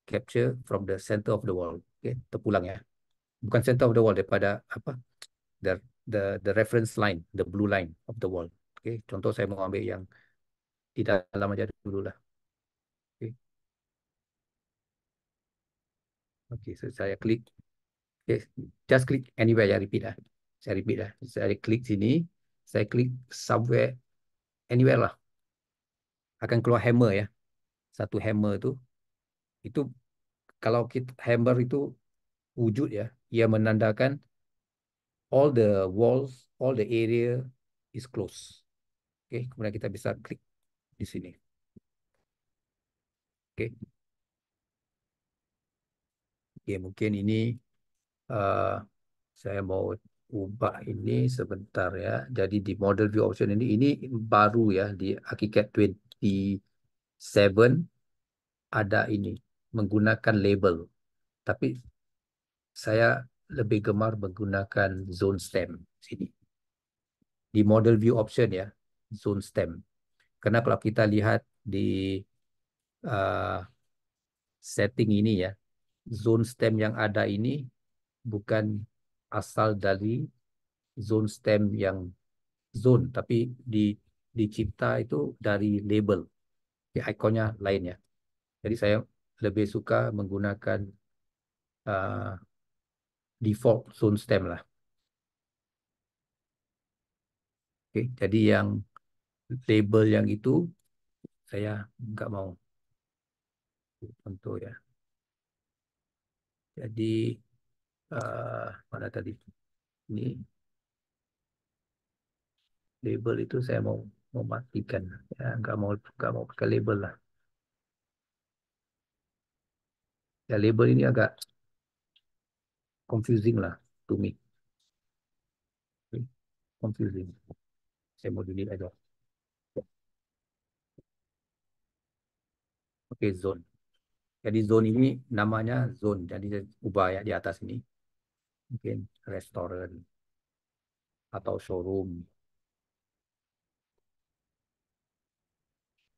capture from the center of the wall. Oke, terpulang ya. Bukan center of the wall daripada apa? The reference line, the blue line of the wall. Oke, contoh saya mau ambil yang di dalam aja dulu lah. Oke, oke, so saya klik. Oke, just klik anywhere ya, repeat lah. Saya repeat lah. Saya klik sini, saya klik somewhere, anywhere lah. Akan keluar hammer ya. Satu hammer itu kalau kita hammer itu wujud ya, ia menandakan all the walls, all the area is closed. Oke, kemudian kita bisa klik di sini. Oke, oke mungkin ini uh, saya mau ubah ini sebentar ya. Jadi di model view option ini baru ya di ArchiCAD 27 ada ini menggunakan label. Tapi saya lebih gemar menggunakan zone stem sini. Di model view option ya, zone stem. Karena kalau kita lihat di uh, setting ini ya, zone stem yang ada ini bukan asal dari zone stem yang zone, tapi dicipta itu dari label. Ya, ikonnya lainnya. Jadi saya lebih suka menggunakan uh, default zone stem lah. Oke, jadi yang label yang itu saya nggak mau tentu ya. Jadi mana tadi ini label itu saya mau mematikan ya, nggak mau pakai label lah. Ya label ini agak confusing lah to me. Okay, confusing. Saya mau delete aja. Oke, zone. Jadi zone ini namanya zone. Jadi saya ubah ya di atas ini. Mungkin restoran atau showroom.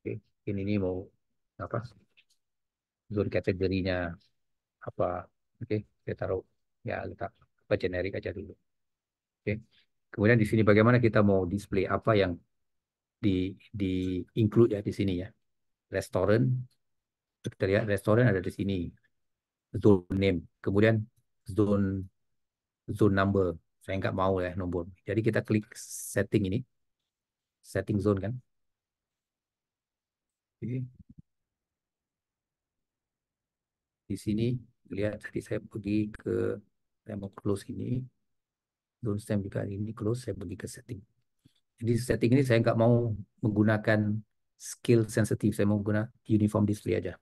Oke, ini mau apa? Zone kategorinya apa? Oke, saya taruh ya letak apa generik aja dulu. Oke. Kemudian di sini bagaimana kita mau display apa yang di di include ya di sini ya. Restoran, kita lihat restoran ada di sini. Zone name. Kemudian zone zone number. Saya nggak mau ya nomor. Jadi kita klik setting ini, setting zone kan. Oke. Di sini lihat tadi saya pergi ke saya mau close ini, zone stem juga ini close, saya pergi ke setting. Jadi setting ini saya nggak mau menggunakan skill sensitif, saya mau menggunakan uniform display aja.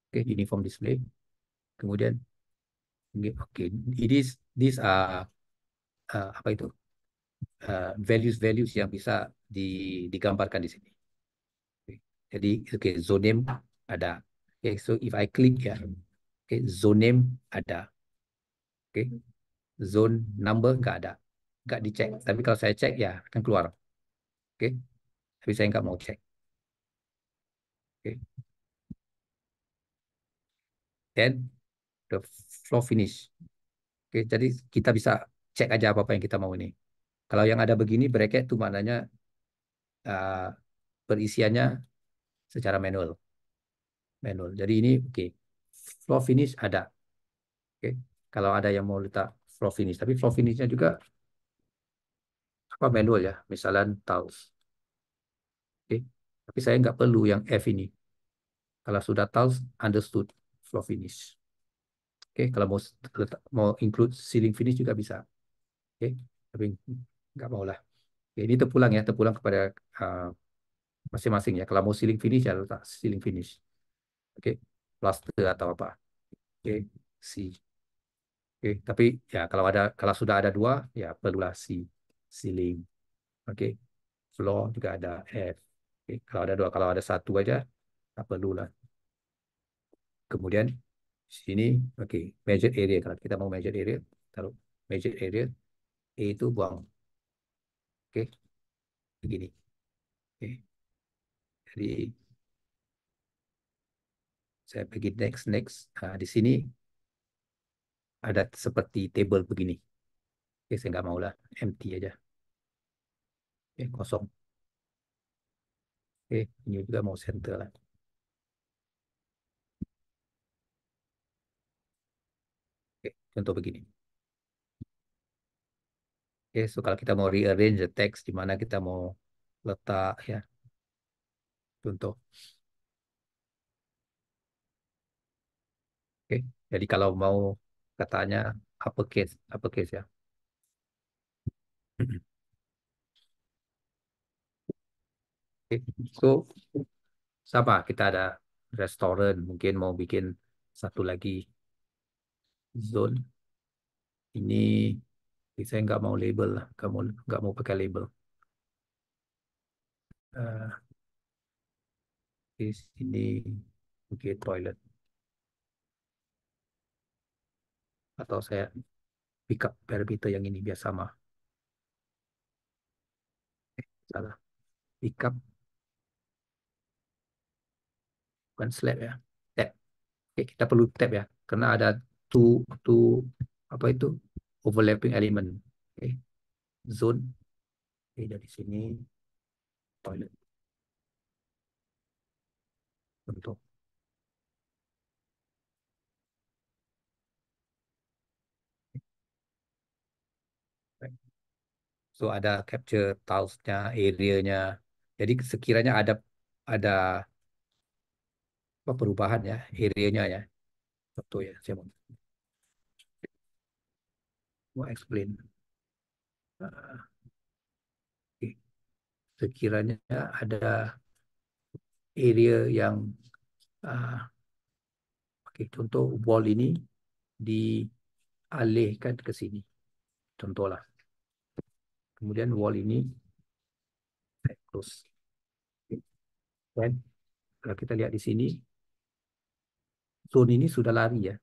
Oke, uniform display. Kemudian Oke, these are apa itu values yang bisa digambarkan di sini. Oke. Jadi, oke, zone name ada. Oke, so if I click ya, oke, zone name ada. Oke, zone number nggak ada, nggak dicek. Tapi kalau saya cek ya akan keluar. Oke, tapi saya nggak mau cek. Oke, then the flow finish. Oke, jadi kita bisa cek aja apa-apa yang kita mau ini. Kalau yang ada begini bracket itu maknanya uh, perisiannya secara manual. Manual. Jadi ini oke. Flow finish ada. Oke. Kalau ada yang mau letak flow finish, tapi flow finishnya juga apa manual ya. Misalnya tiles. Oke. Tapi saya nggak perlu yang F ini. Kalau sudah tiles, understood flow finish. Oke. Kalau mau include ceiling finish juga bisa. Oke. Tapi nggak mau lah. Oke, ini terpulang ya, terpulang kepada uh, masing-masing ya. Kalau mau ceiling finish ya letak ceiling finish. Oke. Plaster atau apa. Oke. C. Oke, tapi ya kalau sudah ada dua ya perlulah ceiling. Oke, floor juga ada F. Oke, kalau ada dua, kalau ada satu aja tak perlulah. Kemudian sini oke, measured area kalau kita mau measured area taruh measured area E itu buang. Oke, begini. Oke, jadi saya pergi next. Nah, di sini ada seperti table begini. Oke, saya nggak mau lah, empty aja. Oke, kosong. Oke, ini juga mau center lah. Oke, contoh begini. Oke, so kalau kita mau rearrange the text di mana kita mau letak ya, contoh. Oke, jadi kalau mau katanya uppercase ya. Oke, so sama kita ada restoran, mungkin mau bikin satu lagi zone. Ini saya nggak mau label lah, nggak mau pakai label. Eh, di sini mungkin toilet atau saya pick up parameter yang ini biar sama. Salah. Pick up bukan slab ya. Tab. Oke, kita perlu tab ya, karena ada two, two apa itu overlapping element. Oke, zone. Oke, dari sini toilet untuk. So ada capture tilesnya, area-nya. Jadi sekiranya ada apa, perubahan ya, area-nya ya. Contoh ya, saya mau explain. Oke. Sekiranya ada area yang ah, oke, contoh wall ini dialihkan ke sini. Contohlah. Kemudian wall ini saya close. Dan kalau kita lihat di sini, zone ini sudah lari ya.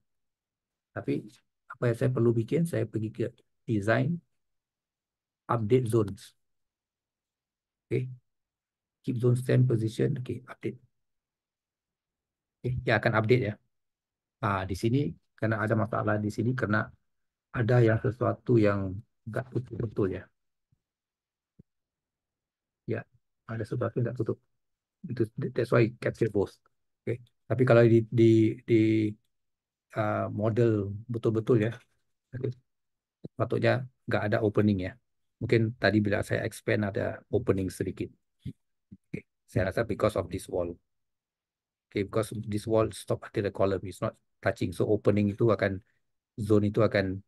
Tapi apa yang saya perlu bikin, saya pergi ke design, update zones. Oke, keep zone same position. Oke, update. Oke, ya akan update ya. Nah, di sini karena ada masalah di sini karena ada yang sesuatu yang nggak tutup betul ya. Ya, ada sesuatu yang nggak tutup. Itu that's why capture both. Oke, tapi kalau di model betul-betul ya, oke, patutnya nggak ada opening ya. Mungkin tadi bila saya expand ada opening sedikit. Oke, saya rasa because of this wall. Oke, because this wall stop until the column is not touching. So opening itu akan zone itu akan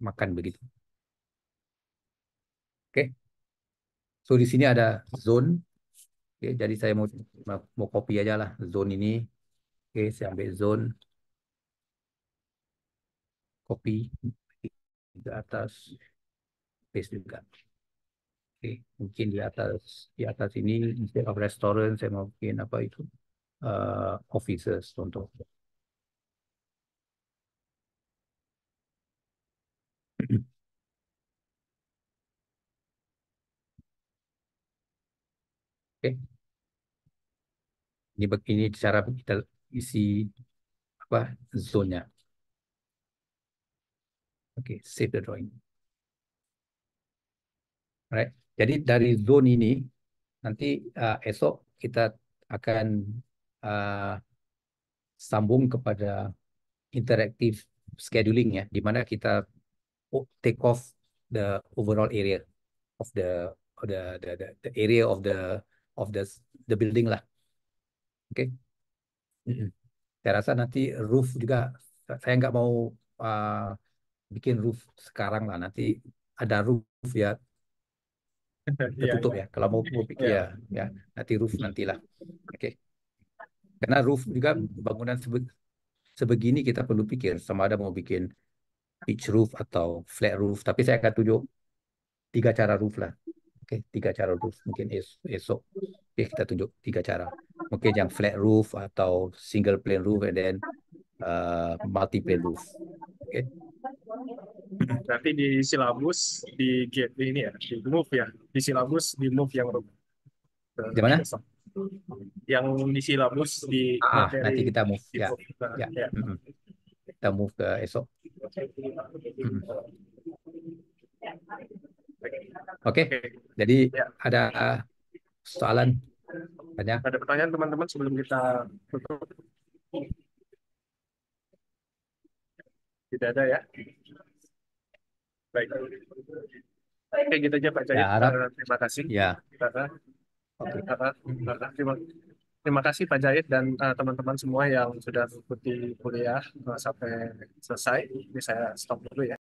makan begitu. Oke, so di sini ada zone. Oke, jadi saya mau copy aja lah zone ini. Oke, saya ambil zone. copy ke atas, paste juga. Oke, mungkin di atas ini instead of restaurant saya mau bikin apa itu, offices contoh. Oke, ini cara kita isi apa zone-nya. Oke, save the drawing. Alright. Jadi dari zone ini nanti esok kita akan uh, sambung kepada interactive scheduling ya, di mana kita take off the overall area of the area of the building lah. Oke. Mm-mm. Saya rasa nanti roof juga saya nggak mau uh, bikin roof sekarang lah. Nanti ada roof ya Iya, tertutup iya, ya. Kalau mau bikin iya. ya ya nanti roof nantilah. Oke. Karena roof juga bangunan sebegini kita perlu pikir sama ada mau bikin pitch roof atau flat roof. Tapi saya akan tunjuk 3 cara roof lah. Oke, 3 cara roof. Mungkin esok. Oke, kita tunjuk 3 cara. Mungkin yang flat roof atau single plane roof and then multi plane roof. Oke. Berarti di silabus di ini ya, di move ya, di silabus di move yang ke Di mana? besok. Yang di silabus di Nanti materi kita move di ya. move. Nah, Ya. ya. Mm-mm. Kita move ke esok. Mm-mm. Oke. Oke, Jadi ya. ada soalan banyak. Ada pertanyaan teman-teman sebelum kita tutup? Tidak ada ya? Baik. Oke, gitu aja Pak Ya Jahit. harap Terima kasih. ya. Uh, Oke. Mm-mm. Terima, terima kasih Pak Jahit dan teman-teman semua yang sudah mengikuti kuliah sampai selesai. Ini saya stop dulu ya.